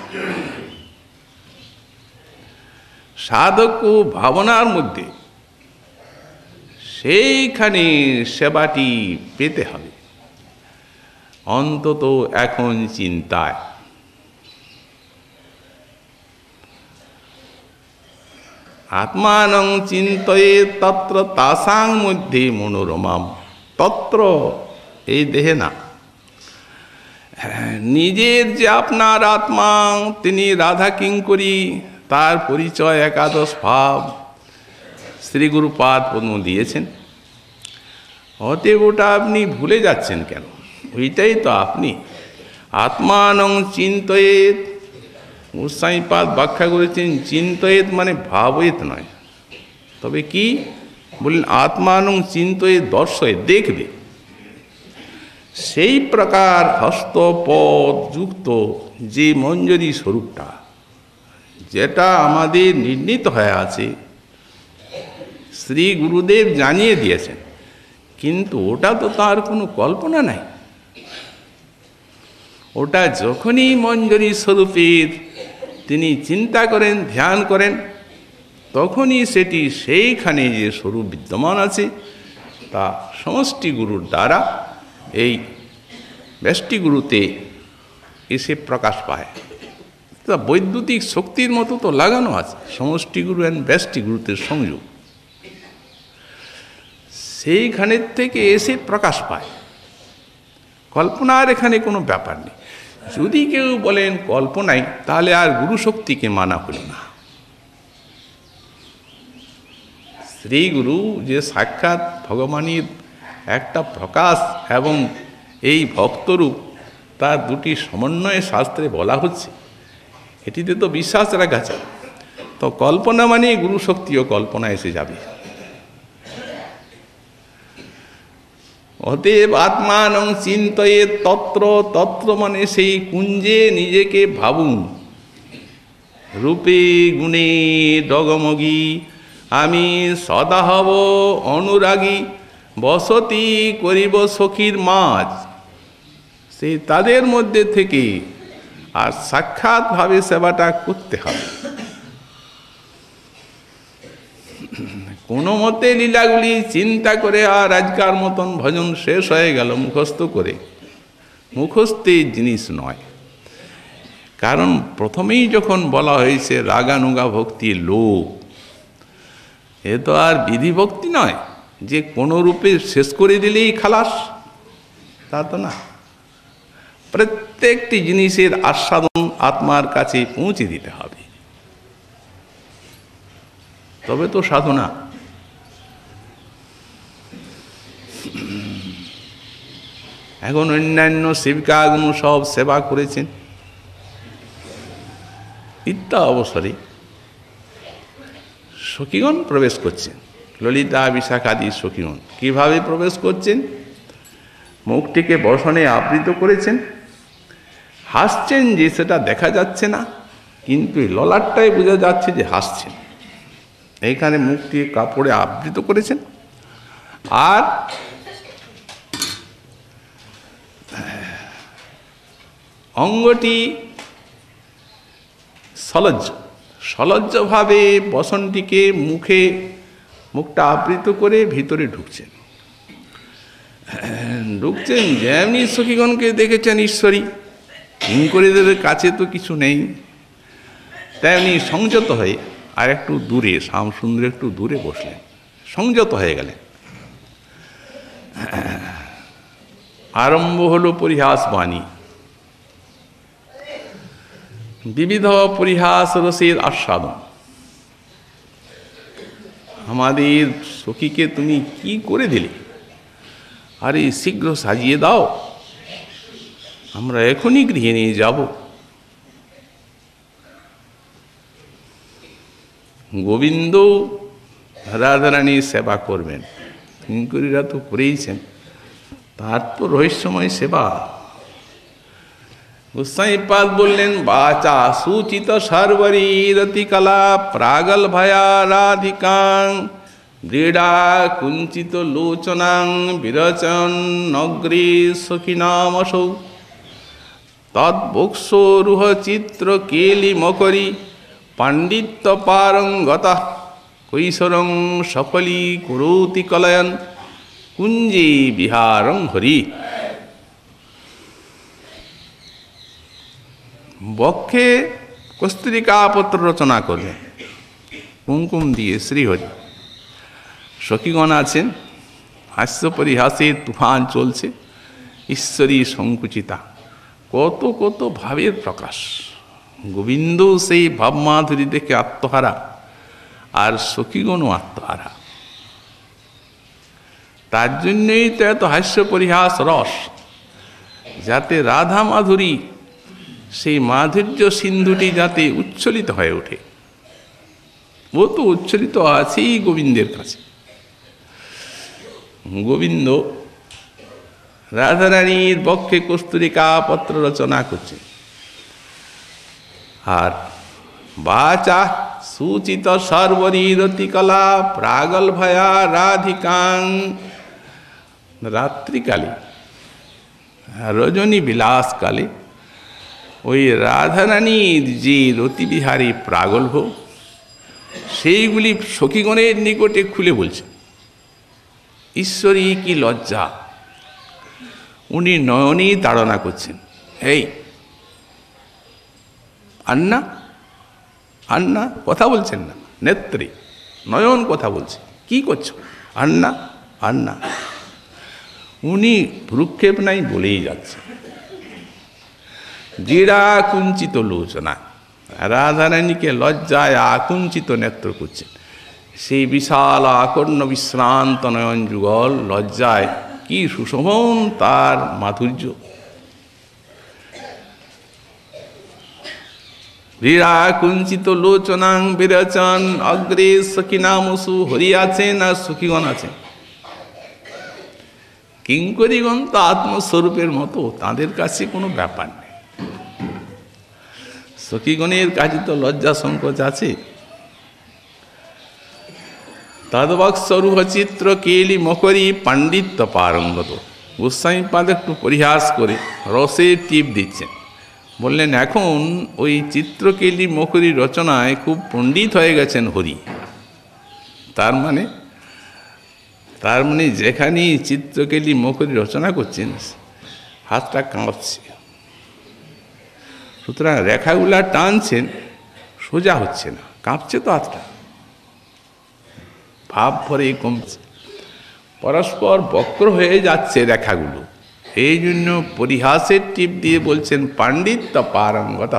সাধক ও ভাবনার মধ্যে সেইখানে সেবাটি পেতে হবে, অন্তত এখন চিন্তায়। আত্মানং চিন্তয়ে তত্র তাসাং মধ্যে মনোরমাম। তত্র এই দেহে না, নিজের যে আপনার আত্মা, তিনি রাধা কিঙ্করী, তার পরিচয় একাদশ ভাব শ্রী গুরুপাদ পদ্ম দিয়েছেন। অতএব ওটা আপনি ভুলে যাচ্ছেন কেন? ওইটাই তো আপনি। আত্মানং চিন্তয়েত, গোস্বামীপাদ ব্যাখ্যা করেছেন চিন্তয়েত মানে ভাবয়েত নয়, তবে কি বললেন? আত্মানং চিন্তয়েত দর্শয়ে, দেখবে। সেই প্রকার হস্তপদ যুক্ত যে মঞ্জরি স্বরূপটা, যেটা আমাদের নির্ণীত হয়ে আছে, শ্রী গুরুদেব জানিয়ে দিয়েছেন, কিন্তু ওটা তো তার কোনো কল্পনা নাই। ওটা যখনই মঞ্জরি স্বরূপের তিনি চিন্তা করেন, ধ্যান করেন, তখনই সেটি সেইখানে যে স্বরূপ বিদ্যমান আছে তা সমষ্টি গুরুর দ্বারা এই ব্যষ্টি গুরুতে এসে প্রকাশ পায়। তা বৈদ্যুতিক শক্তির মতো তো লাগানো আছে সমষ্টি গুরু অ্যান্ড ব্যষ্টি গুরুতে সংযোগ, সেইখানের থেকে এসে প্রকাশ পায়। কল্পনার এখানে কোনো ব্যাপার নেই। যদি কেউ বলেন কল্পনায়, তাহলে আর গুরু শক্তিকে মানা হল না। শ্রীগুরু যে সাক্ষাৎ ভগবানের একটা প্রকাশ এবং এই ভক্তরূপ, তার দুটি সমন্বয়ে শাস্ত্রে বলা হচ্ছে, এটিতে তো বিশ্বাস রাখা যায়। তো কল্পনা মানে গুরু শক্তিও কল্পনা এসে যাবে। অতএব আত্মানং চিন্তয়ে তত্র, তত্র মানে সেই কুঞ্জে নিজেকে ভাবুন। রূপে গুণে ডগমগী আমি সদা হব অনুরাগী, বসতি করিব সখীর মাঝ। সেই তাদের মধ্যে থেকে আর সাক্ষাৎভাবে সেবাটা করতে হবে। কোনো মতে লীলাগুলি চিন্তা করে আর আজকার মতন ভজন শেষ হয়ে গেল মুখস্থ করে, মুখস্থের জিনিস নয়। কারণ প্রথমেই যখন বলা হয়েছে রাগানুগা ভক্তি লোক, এ তো আর বিধিভক্তি নয় যে কোনো রূপে শেষ করে দিলেই খালাস, তা তো না। প্রত্যেকটি জিনিসের আস্বাদন আত্মার কাছে পৌঁছে দিতে হবে, তবে তো সাধনা। এখন অন্যান্য সেবিকাগুলো সব সেবা করেছেন, ইত্যা অবসরে সখীগণ প্রবেশ করছেন। ললিতা বিশাখাদি সখীগণ কীভাবে প্রবেশ করছেন? মুখটিকে বসনে আবৃত করেছেন, হাসছেন যে সেটা দেখা যাচ্ছে না, কিন্তু ললাটটাই বোঝা যাচ্ছে যে হাসছেন। এইখানে মুখটি কাপড়ে আবৃত করেছেন, আর অঙ্গটি সলজ্জভাবে বসনটিকে মুখটা আবৃত করে ভিতরে ঢুকছেন। যেমনি সখীগণকে দেখেছেন ঈশ্বরী, কিঙ্করীদের কাছে তো কিছু নেই, তেমনি সংযত হয়ে আর একটু দূরে, শ্যামসুন্দর একটু দূরে বসলেন, সংযত হয়ে গেলেন। আরম্ভ হলো পরিহাস বাণী, বিবিধ পরিহাস রসের আস্বাদন। আমাদের সখীকে তুমি কি করে দিলে? আরে শীঘ্র সাজিয়ে দাও, আমরা এখনই গৃহে নিয়ে যাব। গোবিন্দ রাধারানীর সেবা করবেন, কিঙ্করীরা তো করেইছেন, তার তো রহস্যময় সেবা। গোস্বামীপাদ বললেন, বাচা সুচিত সর্বরী রতিকলা প্রাগল ভয়ারাধিকাং দৃঢ়া কুঞ্চিত লোচনাং বিরচন নগ্রে সখিনামসৌ তদ্বক্ষোরুহ চিত্র কেলি মকরি পাণ্ডিত্য পারঙ্গত কৈশোরং সফলী কুরুতি কলয়ন কুঞ্জে বিহারং হরি। বক্ষে কস্তুরিকাপত্র রচনা করলেন কুমকুম দিয়ে শ্রীহরি। সখীগণ আছেন, হাস্য পরিহাসের তুফান চলছে, ঈশ্বরী সংকুচিতা, কত কত ভাবের প্রকাশ। গোবিন্দ সেই ভাবমাধুরী দেখে আত্মহারা, আর সখীগণও আত্মহারা। তার জন্যই তো এত হাস্য পরিহাস রস, যাতে রাধা মাধুরী সেই মাধুর্য সিন্ধুটি যাতে উচ্ছ্বলিত হয়ে ওঠে। ও তো উচ্ছ্বলিত আছেই গোবিন্দের কাছে। গোবিন্দ রাধারানীর বক্ষে কস্তুরিকা পত্র রচনা করছে, আর বাচা সুচিত সর্বরীরতিকলা প্রাগল ভয়া রাধিকাং। রাত্রিকালে, রজনী বিলাসকালে ওই রাধারানীর যে রতিবিহারী প্রাগল্ভ, সেইগুলি সখীগণের নিকটে খুলে বলছে। ঈশ্বরী কি লজ্জা! উনি নয়নী তাড়না করছেন। এই আন্না আন্না কথা বলছেন না, নেত্রী নয়ন কথা বলছে, কি করছো আন্না আন্না। উনি ভ্রুক্ষেপ নাই বলেই যাচ্ছে। জীড়া কুঞ্চিত লোচনা, রাধারানীকে লজ্জায় আকুঞ্চিত নেত্র করছেন। সেই বিশাল আকর্ণ বিশ্রান্ত নয়ন যুগল লজ্জায় কি সুশোভন তার মাধুর্য। ক্রীড়া কুঞ্চিত লোচনাং বিরচন অগ্রে সখিনামসু হরি আছেন আর সখীগণ আছেন। কিঙ্করীগণ তো আত্মস্বরূপের মতো, তাদের কাছে কোনো ব্যাপার নেই। সখীগণের কাছে তো লজ্জা সংকোচ আছে। তদ্বৎসরূহ চিত্র কেলি মকরী পাণ্ডিত্য পারঙ্গত। গোস্বামীপাদ একটু পরিহাস করে রসে টিপ দিচ্ছেন, বললেন এখন ওই চিত্রকেলি মকরী রচনায় খুব পণ্ডিত হয়ে গেছেন হরি। তার মানে যেখানেই চিত্রকেলি মকরী রচনা করছেন হাতটা কাঁপছে, সুতরাং রেখাগুলা টানছেন, সোজা হচ্ছে না, কাঁপছে তো হাতটা, ভাব ভরে কমছে, পরস্পর বক্র হয়ে যাচ্ছে রেখাগুলো। এই জন্য পরিহাসের টিপ দিয়ে বলছেন পাণ্ডিত্য পারঙ্গত।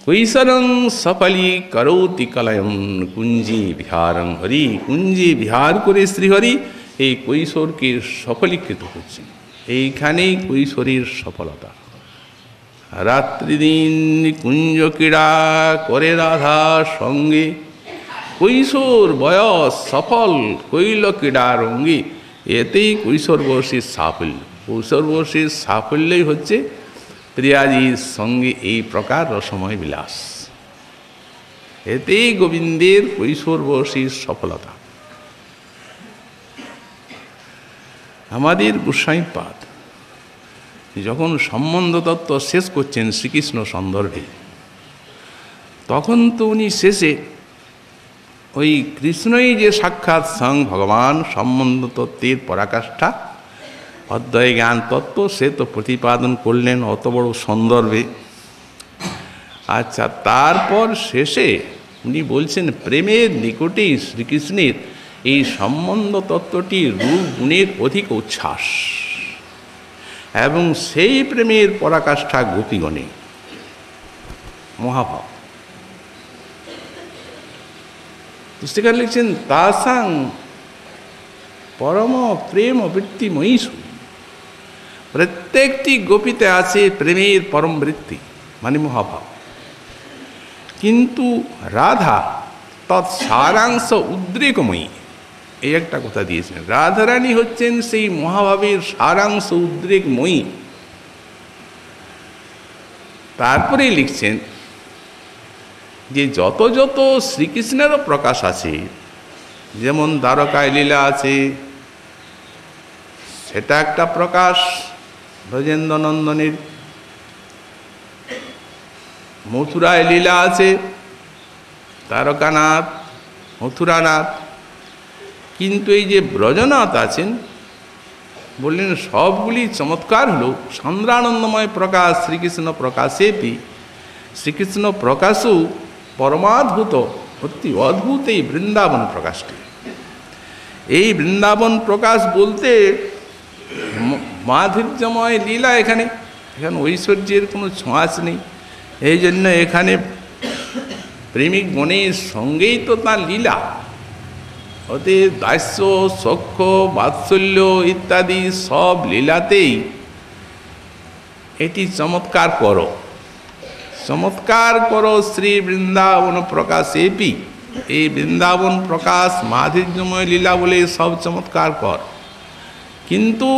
কৈশরং সফলি করৌতি কলয়ং কুঞ্জি বিহারং হরি। কুঞ্জি বিহার করে শ্রীহরি এই কৈশোরকে সফলীকৃত করছেন। এইখানেই কৈশোরীর সফলতা। রাত্রিদিন কুঞ্জ ক্রীড়া করে রাধা সঙ্গে, কৈশোর বয়স সফল কৈল ক্রীড়া রঙ্গী। এতেই কৈশোর বয়সীর সাফল্য। কৈশোর বয়সীর সাফল্যই হচ্ছে প্রিয়াজির সঙ্গে এই প্রকার রসময় বিলাস। এতেই গোবিন্দের কৈশোর বয়সীর সফলতা। আমাদের গোস্বামীপাদ যখন সম্বন্ধ তত্ত্ব শেষ করছেন শ্রীকৃষ্ণ সন্দর্ভে, তখন তো উনি শেষে ওই কৃষ্ণই যে সাক্ষাৎ স্বয়ং ভগবান, সম্বন্ধ তত্ত্বের পরাকাষ্ঠা, অদ্বয় জ্ঞান তত্ত্ব, সে তো প্রতিপাদন করলেন অত বড় সন্দর্ভে। আচ্ছা, তারপর শেষে উনি বলছেন প্রেমের নিকটেই শ্রীকৃষ্ণের এই সম্বন্ধ তত্ত্বটি রূপ গুণের অধিক উচ্ছ্বাস, এবং সেই প্রেমের পরাকাষ্ঠা গোপীগণে মহাভাব। পুস্তিকার লিখছেন তাসাং পরম প্রেম বৃত্তিময়ীষু। প্রত্যেকটি গোপীতে আছে প্রেমের পরম বৃত্তি, মানে মহাভাব। কিন্তু রাধা তৎসারাংশ উদ্রেকময়ী, এই একটা কথা দিয়েছেন। রাধারানী হচ্ছেন সেই মহাভাবের সারাংশ, উদ্রেকময়ী। তারপরেই লিখছেন যে যত যত শ্রীকৃষ্ণেরও প্রকাশ আছে, যেমন দ্বারকায় লীলা আছে, সেটা একটা প্রকাশ ব্রজেন্দ্র নন্দনের। মথুরায় লীলা আছে, দ্বারকানাথ, মথুরানাথ। কিন্তু এই যে ব্রজনাথ আছেন, বললেন সবগুলি চমৎকার হলো চন্দ্রানন্দময় প্রকাশ শ্রীকৃষ্ণ প্রকাশেপি। শ্রীকৃষ্ণ প্রকাশও পরমাদ্ভুত, অতি অদ্ভুত এই বৃন্দাবন প্রকাশটি। এই বৃন্দাবন প্রকাশ বলতে মাধুর্যময় লীলা এখানে, এখানে ঐশ্বর্যের কোনো ছোঁয়াচ নেই। এই জন্য এখানে প্রেমিক গণের সঙ্গেই তো তার লীলা। ওতে দাস্য, সখ্য, বাৎসল্য ইত্যাদি সব লীলাতেই এটি চমৎকার করো, চমৎকার করো শ্রী বৃন্দাবন প্রকাশ এপি। এই বৃন্দাবন প্রকাশ মাধুর্যময় লীলা বলে সব চমৎকার কর। কিন্তু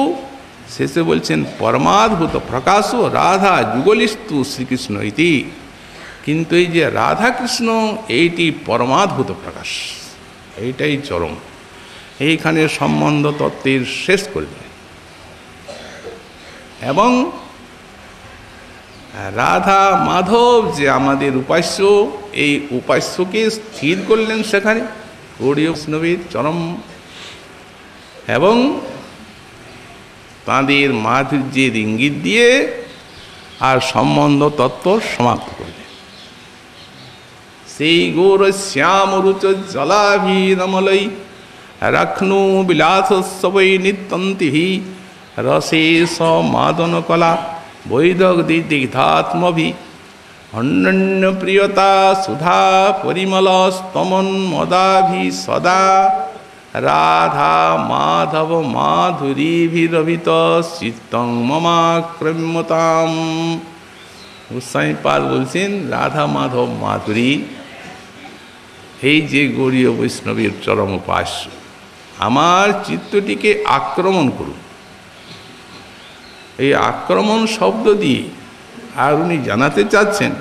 শেষে বলছেন পরমাদ্ভুত প্রকাশ রাধা যুগলিস্তু শ্রীকৃষ্ণ ইতি। কিন্তু এই যে রাধা কৃষ্ণ এইটি পরমাদ্ভুত প্রকাশ, এইটাই চরম। এইখানে সম্বন্ধ তত্ত্বের শেষ করে দেয়। এবং রাধা মাধব যে আমাদের উপাস্য, এই উপাস্যকে স্থির করলেন সেখানে গৌড়ীয় বৈষ্ণবের চরম, এবং তাঁদের মাধুর্যের ইঙ্গিত দিয়ে আর সম্বন্ধ তত্ত্ব সমাপ্ত করলেন। সেই গৌর শ্যাম রুচ জলাভিরমলই রাখনু বিলাসবৈ নিত্যন্তি রসে সমাদন কলা বৈদগ্ধিগ্ধাত্মভি অনন্য প্রিয়তা সুধা পরিমল স্তমন মদাভি সদা রাধা মাধব মাধুরীভিরভিত চিত্তং মমাক্রম্যতাম। গোস্বামীপাদ বলছেন রাধা মাধব মাধুরী এই যে গৌড়ীয় বৈষ্ণবের চরম উপাস্য, আমার চিত্তটিকে আক্রমণ করুন। এই আক্রমণ শব্দ দিয়ে আর উনি জানাতে চাচ্ছেন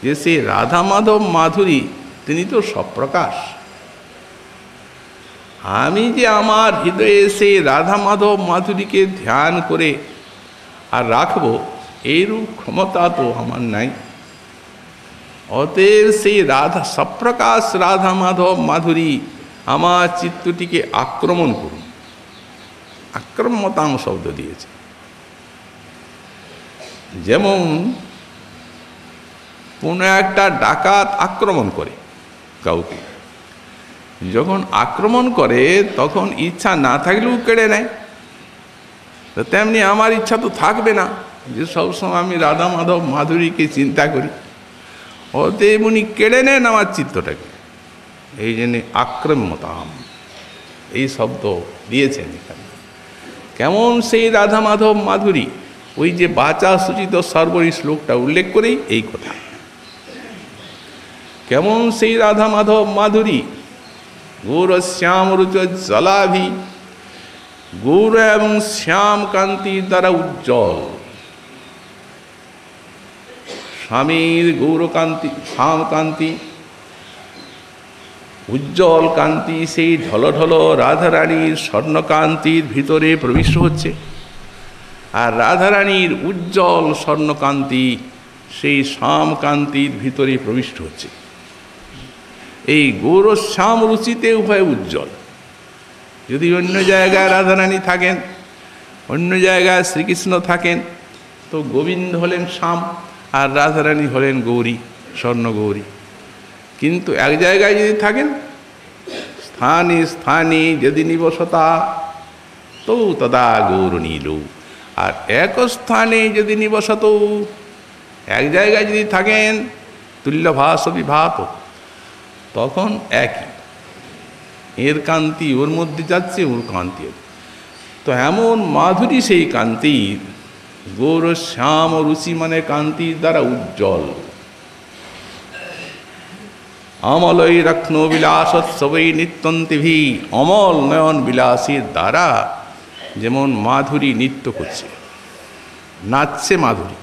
যে সেই রাধা মাধব মাধুরী তিনি তো সপ্রকাশ। আমি যে আমার হৃদয়ে সেই রাধা মাধব মাধুরীকে ধ্যান করে আর রাখবো এইরূপ ক্ষমতা তো আমার নাই। অতএব সেই রাধা সপ্রকাশ রাধা মাধব মাধুরী আমার চিত্তটিকে আক্রমণ করুন। আক্রমতাং শব্দ দিয়েছে। যেমন কোনো একটা ডাকাত আক্রমণ করে কাউকে, যখন আক্রমণ করে তখন ইচ্ছা না থাকলেও কেড়ে নেয়। তেমনি আমার ইচ্ছা তো থাকবে না যে সবসময় আমি রাধা মাধব মাধুরীকে চিন্তা করি। অতএব উনি কেড়ে নেন আমার চিত্তটাকে। এই জন্যে আক্রম্যতাম এই শব্দ দিয়েছেন এখানে। কেমন সেই রাধা মাধব মাধুরী, ওই যে বাচা সূচিত সর্বরী শ্লোকটা উল্লেখ করেই এই কথা। কেমন সেই রাধা মাধব মাধুরী গৌর শ্যাম রুচ জলাভি, গৌর এবং শ্যাম কান্তির দ্বারা উজ্জ্বল। স্বামীর গৌরকান্তি শ্যাম কান্তি উজ্জ্বল কান্তি সেই ঢলঢল রাধারানীর স্বর্ণকান্তির ভিতরে প্রবিষ্ট হচ্ছে, আর রাধারানীর উজ্জ্বল স্বর্ণকান্তি সেই শ্যামকান্তির ভিতরে প্রবিষ্ট হচ্ছে। এই গৌর শ্যাম রুচিতে উভয় উজ্জ্বল। যদি অন্য জায়গায় রাধারানী থাকেন, অন্য জায়গায় শ্রীকৃষ্ণ থাকেন, তো গোবিন্দ হলেন শ্যাম আর রাধারানী হলেন গৌরী, স্বর্ণগৌরী। কিন্তু এক জায়গায় যদি থাকেন, স্থানে স্থানে যদি নিবসতা তো তদা গৌর নীল। আর এক স্থানে যদি নিবসত, এক জায়গায় যদি থাকেন তুল্যভাস বিভাত, তখন একই, এর কান্তি ওর মধ্যে যাচ্ছে, ওর কান্তি। তো এমন মাধুরী সেই কান্তির, গৌর শ্যাম রুচি মানে কান্তির দ্বারা উজ্জ্বল। অমলই রত্ন বিলাসোৎসবই নিত্যন্তিভি, অমল নয়ন বিলাসীর দ্বারা যেমন মাধুরী নৃত্য করছে, নাচছে মাধুরী।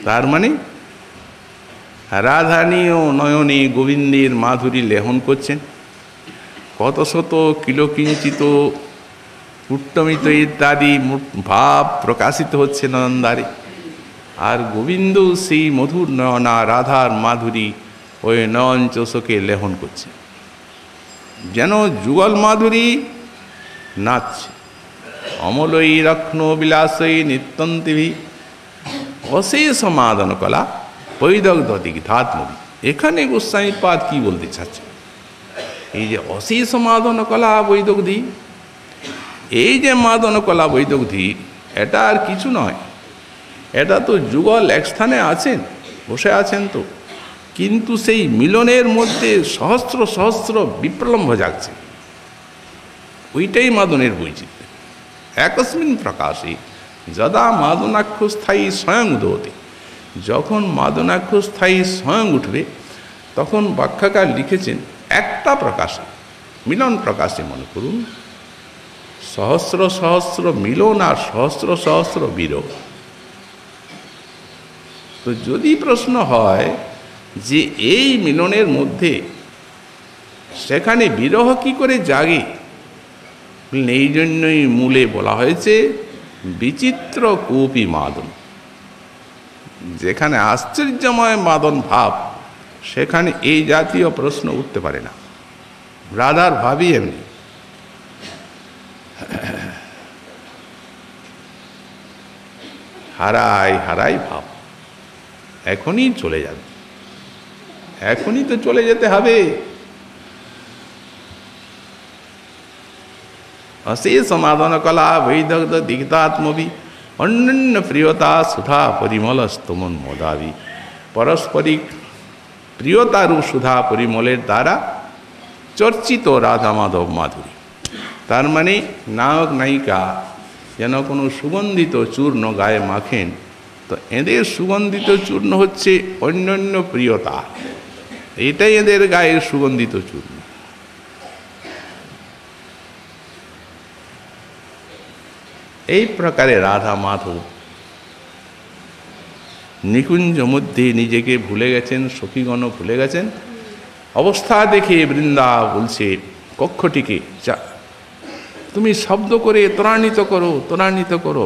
তার মানে রাধানীয় নয়নে গোবিন্দের মাধুরী লেহন করছেন। কত শত কিলকিঞ্চিত উত্তমিত ইত্যাদি ভাব প্রকাশিত হচ্ছে নয়নদ্বারে, আর গোবিন্দ সেই মধুর নয়না রাধার মাধুরী ওই নয়ন চোষকে লেহন করছে, যেন যুগল মাধুরী নাচছে। অমলই রত্ন বিলাসই নিত্যন্তিভি অশেষ সমাদন কলা বৈদগ্ধ দিগ্ধাত্মভি। এখানে গোস্বামীপাদ কি বলতে চাচ্ছে? এই যে অশেষ মাদন কলা বৈদগ্ধি, এই যে মাদন কলা বৈদগ্ধি, এটা আর কিছু নয়, এটা তো যুগল এক স্থানে আছেন, বসে আছেন তো, কিন্তু সেই মিলনের মধ্যে সহস্র সহস্র বিপ্লম্ব জাগছে। ওইটাই মাদনের বৈচিত্র্য। একস্মিন প্রকাশে যদা মাদনাক্ষ স্থায়ী স্বয়ং উদোতে, যখন মাদনাক্ষ স্থায়ী স্বয়ং উঠবে তখন ব্যাখ্যাকার লিখেছেন একটা প্রকাশে, মিলন প্রকাশে মনে করুন সহস্র সহস্র মিলন আর সহস্র সহস্র বিরহ। তো যদি প্রশ্ন হয় যে এই মিলনের মধ্যে সেখানে বিরহ কি করে জাগে, এই জন্যই মূলে বলা হয়েছে বিচিত্র কোপি মাদন। যেখানে আশ্চর্যময় মাদন ভাব সেখানে এই জাতীয় প্রশ্ন উঠতে পারে না। রাধার ভাবই এমনি। হারাই হারাই ভাব এখনই চলে যাবে, এখনই তো চলে যেতে হবে। অশেষ সমাধান কলা বৈদগ্ধ দিগ্ধাত্মবি অন্যান্য প্রিয়তা সুধা পরিমল স্তমন মোদাবি। পারস্পরিক প্রিয়তারু সুধা পরিমলের দ্বারা চর্চিত রাধা মাধব মাধুরী। তার মানে নায়ক নায়িকা যেন কোনো সুগন্ধিত চূর্ণ গায়ে মাখেন, তো এদের সুগন্ধিত চূর্ণ হচ্ছে অন্যান্য প্রিয়তা, এটাই এদের গায়ের সুগন্ধিত চূর্ণ। এই প্রকারে রাধা মাধব নিকুঞ্জ মধ্যে নিজেকে ভুলে গেছেন, সখীগণ ভুলে গেছেন। অবস্থা দেখে বৃন্দা বলছে কক্ষটিকে, তুমি শব্দ করে ত্বরান্বিত করো, ত্বরান্বিত করো।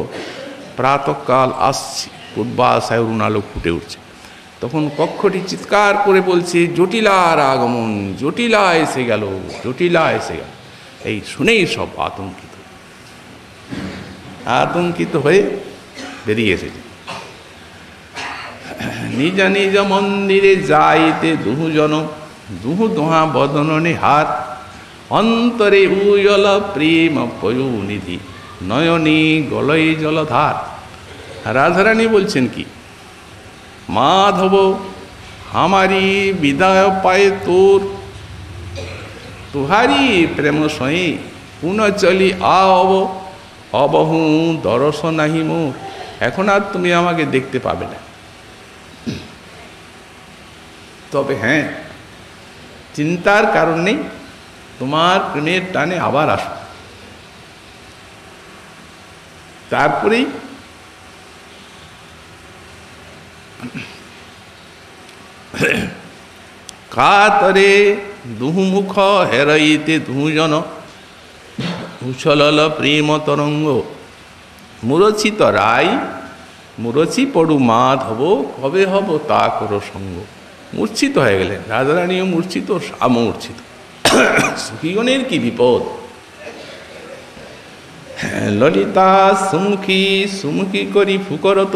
প্রাতঃকাল আসছে, পূর্বাশায় অরুণালোক ফুটে উঠছে। তখন কক্ষটি চিৎকার করে বলছে জটিলার আগমন, জটিলা এসে গেল, জটিলা এসে গেল। এই শুনেই সব আতঙ্কিত, আতঙ্কিত হয়ে বেরিয়ে এসেছে। নিজ নিজ মন্দিরে যাইতে দুজন, দুহু দোহা বদন নিহার। অন্তরে উজল প্রেম পয়োনিধি, নয়নী গলই জলধার। রাধারানী বলছেন কি, মাধব আমারি বিদায় পায়ে তোর, তুহারি প্রেম সয়ে পুনঃ চলি আব, অবহু দরস নাহি মোর। এখন আর তুমি আমাকে দেখতে পাবে না, তবে হ্যাঁ চিন্তার কারণ নেই, তোমার প্রেমের টানে আবার আসো। তারপরেই কাতরে দুহুমুখ হেরাইতে দুজন, উছলল প্রেম তরঙ্গ। মূরছিত রাই মূরছি পড়ু মাধব, কবে হব তা করো সঙ্গ। মূর্ছিত হয়ে গেলেন, রাধারানীও মূর্ছিত, শ্যামও মূর্ছিত। সুখীগণের কি বিপদ। ললিতা সুমুখী সুমুখী করি ফুকরত,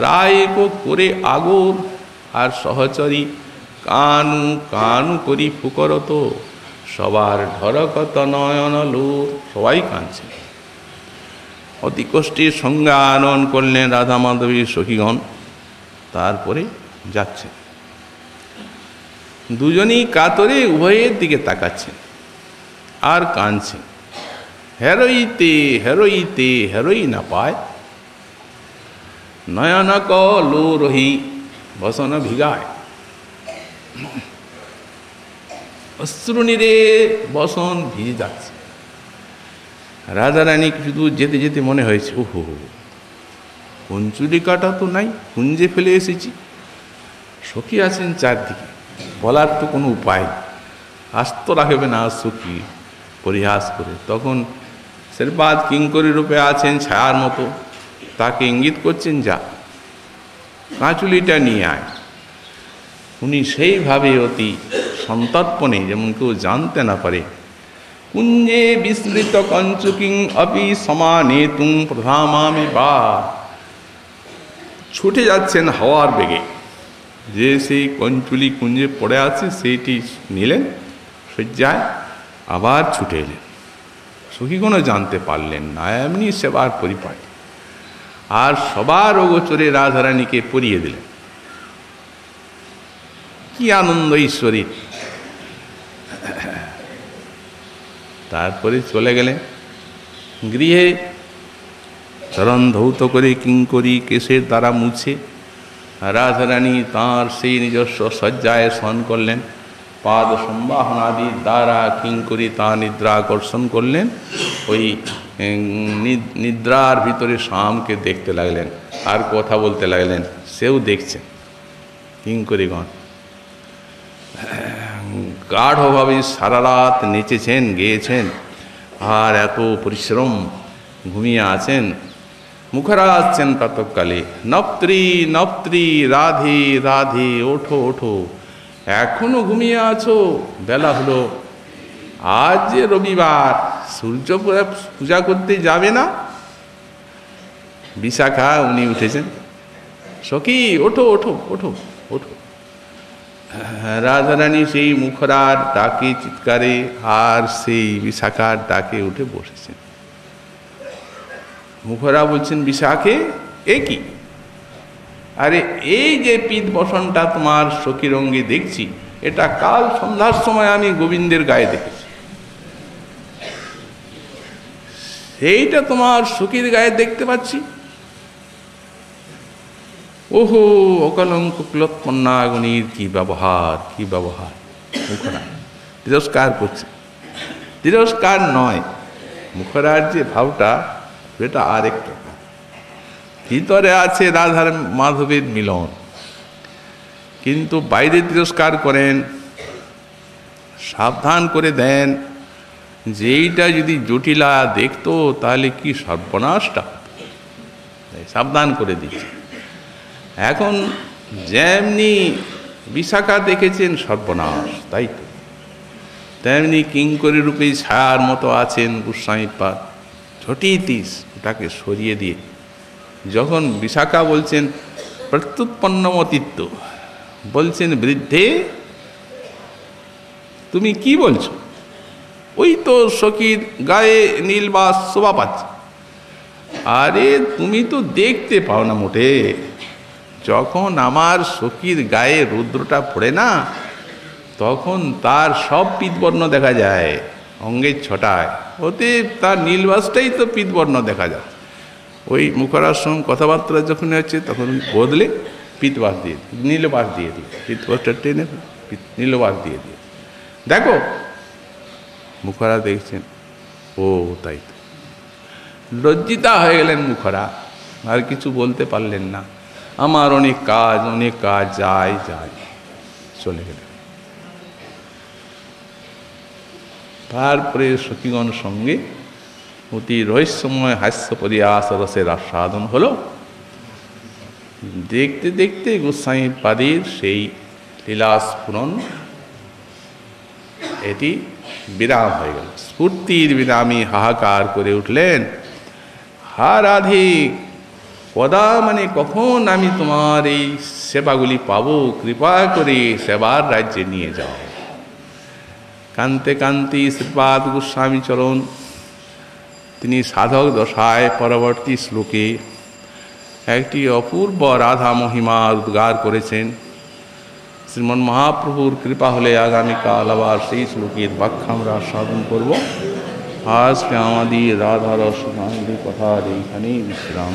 রায় করে আগর আর সহচরী কানু কানু করি ফুকরত। সবার ঢরকত নয়ন লুর, সবাই কাঁদছে। অতি কষ্টে সংজ্ঞা আনয়ন করলেন রাধা মাধবীর সখীগণ। তারপরে যাচ্ছে, দুজনেই কাতরে উভয়ের দিকে তাকাচ্ছেন আর কাঁদছেন। হেরোইতে হেরোইতে হেরোই না পায়, নয়নক লো রহি বসন ভিগায়। অশ্রুনীরে বসন ভিজে যাচ্ছে। রাধারানী কিছু দূর যেতে যেতে মনে হয়েছে, ওহো কুঞ্চুলিকাটা তো নাই, কুঞ্জে ফেলে এসেছি। সখী আছেন চারদিকে, বলার তো কোনো উপায়, আস্ত রাখবে না সখী পরিহাস করে। তখন শ্রীপাদ কিঙ্করী রূপে আছেন ছায়ার মতো, তাকে ইঙ্গিত করছেন যা কাঁচুলিটা নিয়ে আয়। উনি সেইভাবে অতি সন্তর্পণে, যেমন কেউ জানতে না পারে, কুঞ্জে বিস্মৃত কঞ্চুকিং অপি সমানে তুং প্রধামামি বা, ছুটে যাচ্ছেন হাওয়ার বেগে। যে সেই কঞ্চুলি কুঞ্জে পড়ে আছে সেইটি নিলেন শয্যায়, আবার ছুটে এলেন। সখীগণও জানতে পারলেন না, এমনি সেবার পরিপাটি। আর সবার অগোচরে রাধারানীকে পরিয়ে দিলেন। কি আনন্দ ঈশ্বরীর। তারপরে চলে গেলেন গৃহে, চরণ ধৌত করে কিঙ্করী কেশের দ্বারা মুছে রাধারানী তাঁর সেই নিজস্ব শয্যায় শয়ন করলেন। পাদ সম্বাহনাদির দ্বারা কিঙ্করী তাঁর নিদ্রা আকর্ষণ করলেন। ওই নিদ্রার ভিতরে শ্যামকে দেখতে লাগলেন আর কথা বলতে লাগলেন, সেও দেখছেন। কিঙ্করীগণ গাঢ়ভাবে সারা রাত নেচেছেন, গেয়েছেন, আর এত পরিশ্রম, ঘুমিয়ে আছেন। মুখরা আসছেন প্রাতকালে, নপ্ত্রী নপ্ত্রী রাধে রাধে, ওঠো ওঠো, এখনো ঘুমিয়ে আছো? বেলা হলো, আজ যে রবিবার, সূর্য পূজা করতে যাবে না? বিশাখা উনি উঠেছেন, সখী ওঠো ওঠো ওঠো ওঠো। রাধারানী সেই মুখরার ডাকে, চিৎকারে, আর সেই বিশাখার ডাকে উঠে বসেছেন। মুখরা বলছেন, বিশাখে এ কি? আরে এই যে পিত বসনটা তোমার সখীর অঙ্গে দেখছি, এটা কাল সন্ধ্যার সময় আমি গোবিন্দের গায়ে দেখেছি। সেইটা তোমার সখীর গায়ে দেখতে পাচ্ছি। ওহো, অকলঙ্ক কুলোৎপন্নাগুণীর কি ব্যবহার, কি ব্যবহার! মুখরা তিরস্কার করছে। তিরস্কার নয়, মুখরার যে ভাবটা সেটা আরেকটা। ভিতরে আছে রাধার মাধবের মিলন, কিন্তু বাইরে তিরস্কার করেন, সাবধান করে দেন যে এইটা যদি জটিলা দেখতো তাহলে কি সর্বনাশটা, সাবধান করে দিচ্ছে। এখন যেমনি বিশাখা দেখেছেন সর্বনাশ, তাই তো তেমনি কিঙ্করী রূপে ছায়ার মতো আছেন গোস্বামীপাদ। ঝটিতিস ওটাকে সরিয়ে দিয়ে যখন বিশাখা বলছেন প্রত্যুৎপন্নমতিত্ব, বলছেন বৃদ্ধে তুমি কি বলছো? ওই তো সখীর গায়ে নীলবাস শোভা পাচ্ছে। আরে তুমি তো দেখতে পাও না মোটে। যখন আমার সখীর গায়ে রুদ্রটা পড়ে না, তখন তার সব পিতবর্ণ দেখা যায় অঙ্গের ছটায়, ওতে তার নীলবাসটাই তো পিতবর্ণ দেখা যায়। ওই মুখরার সঙ্গে কথাবার্তা যখন হচ্ছে তখন বদলে পিতবাস দিয়ে নীলবাস দিয়ে দিই, পিতবাসটা টেনে নীলবাস দিয়ে দিয়ে দেখো। মুখরা দেখছেন, ও তাই তো। লজ্জিতা হয়ে গেলেন মুখরা, আর কিছু বলতে পারলেন না। আমার অনেক কাজ যায় যায়, চলে গেলেন। তারপরে সখীগণ সঙ্গে অতি রহস্যময় হাস্য পরিহাস রসের আস্বাদন হলো। দেখতে দেখতে গোস্বামী পাদের সেই লীলাস্ফুরণ এটি বিরাম হয়ে গেল। স্ফূর্তির বিরামী হাহাকার করে উঠলেন, হা রাধে, কদা মানে কখন আমি তোমার এই সেবাগুলি পাবো? কৃপা করে সেবার রাজ্যে নিয়ে যাও। কান্তে কান্তে শ্রীপাদ গোস্বামী চরণ তিনি সাধক দশায় পরবর্তী শ্লোকে একটি অপূর্ব রাধা মহিমা উদ্গার করেছেন। শ্রীমন মহাপ্রভুর কৃপা হলে আগামীকাল আবার সেই শ্লোকের ব্যাখ্যা আমরা সাধন করব। আজকে আমাদের রাধা রস কথার এইখানেই বিশ্রাম।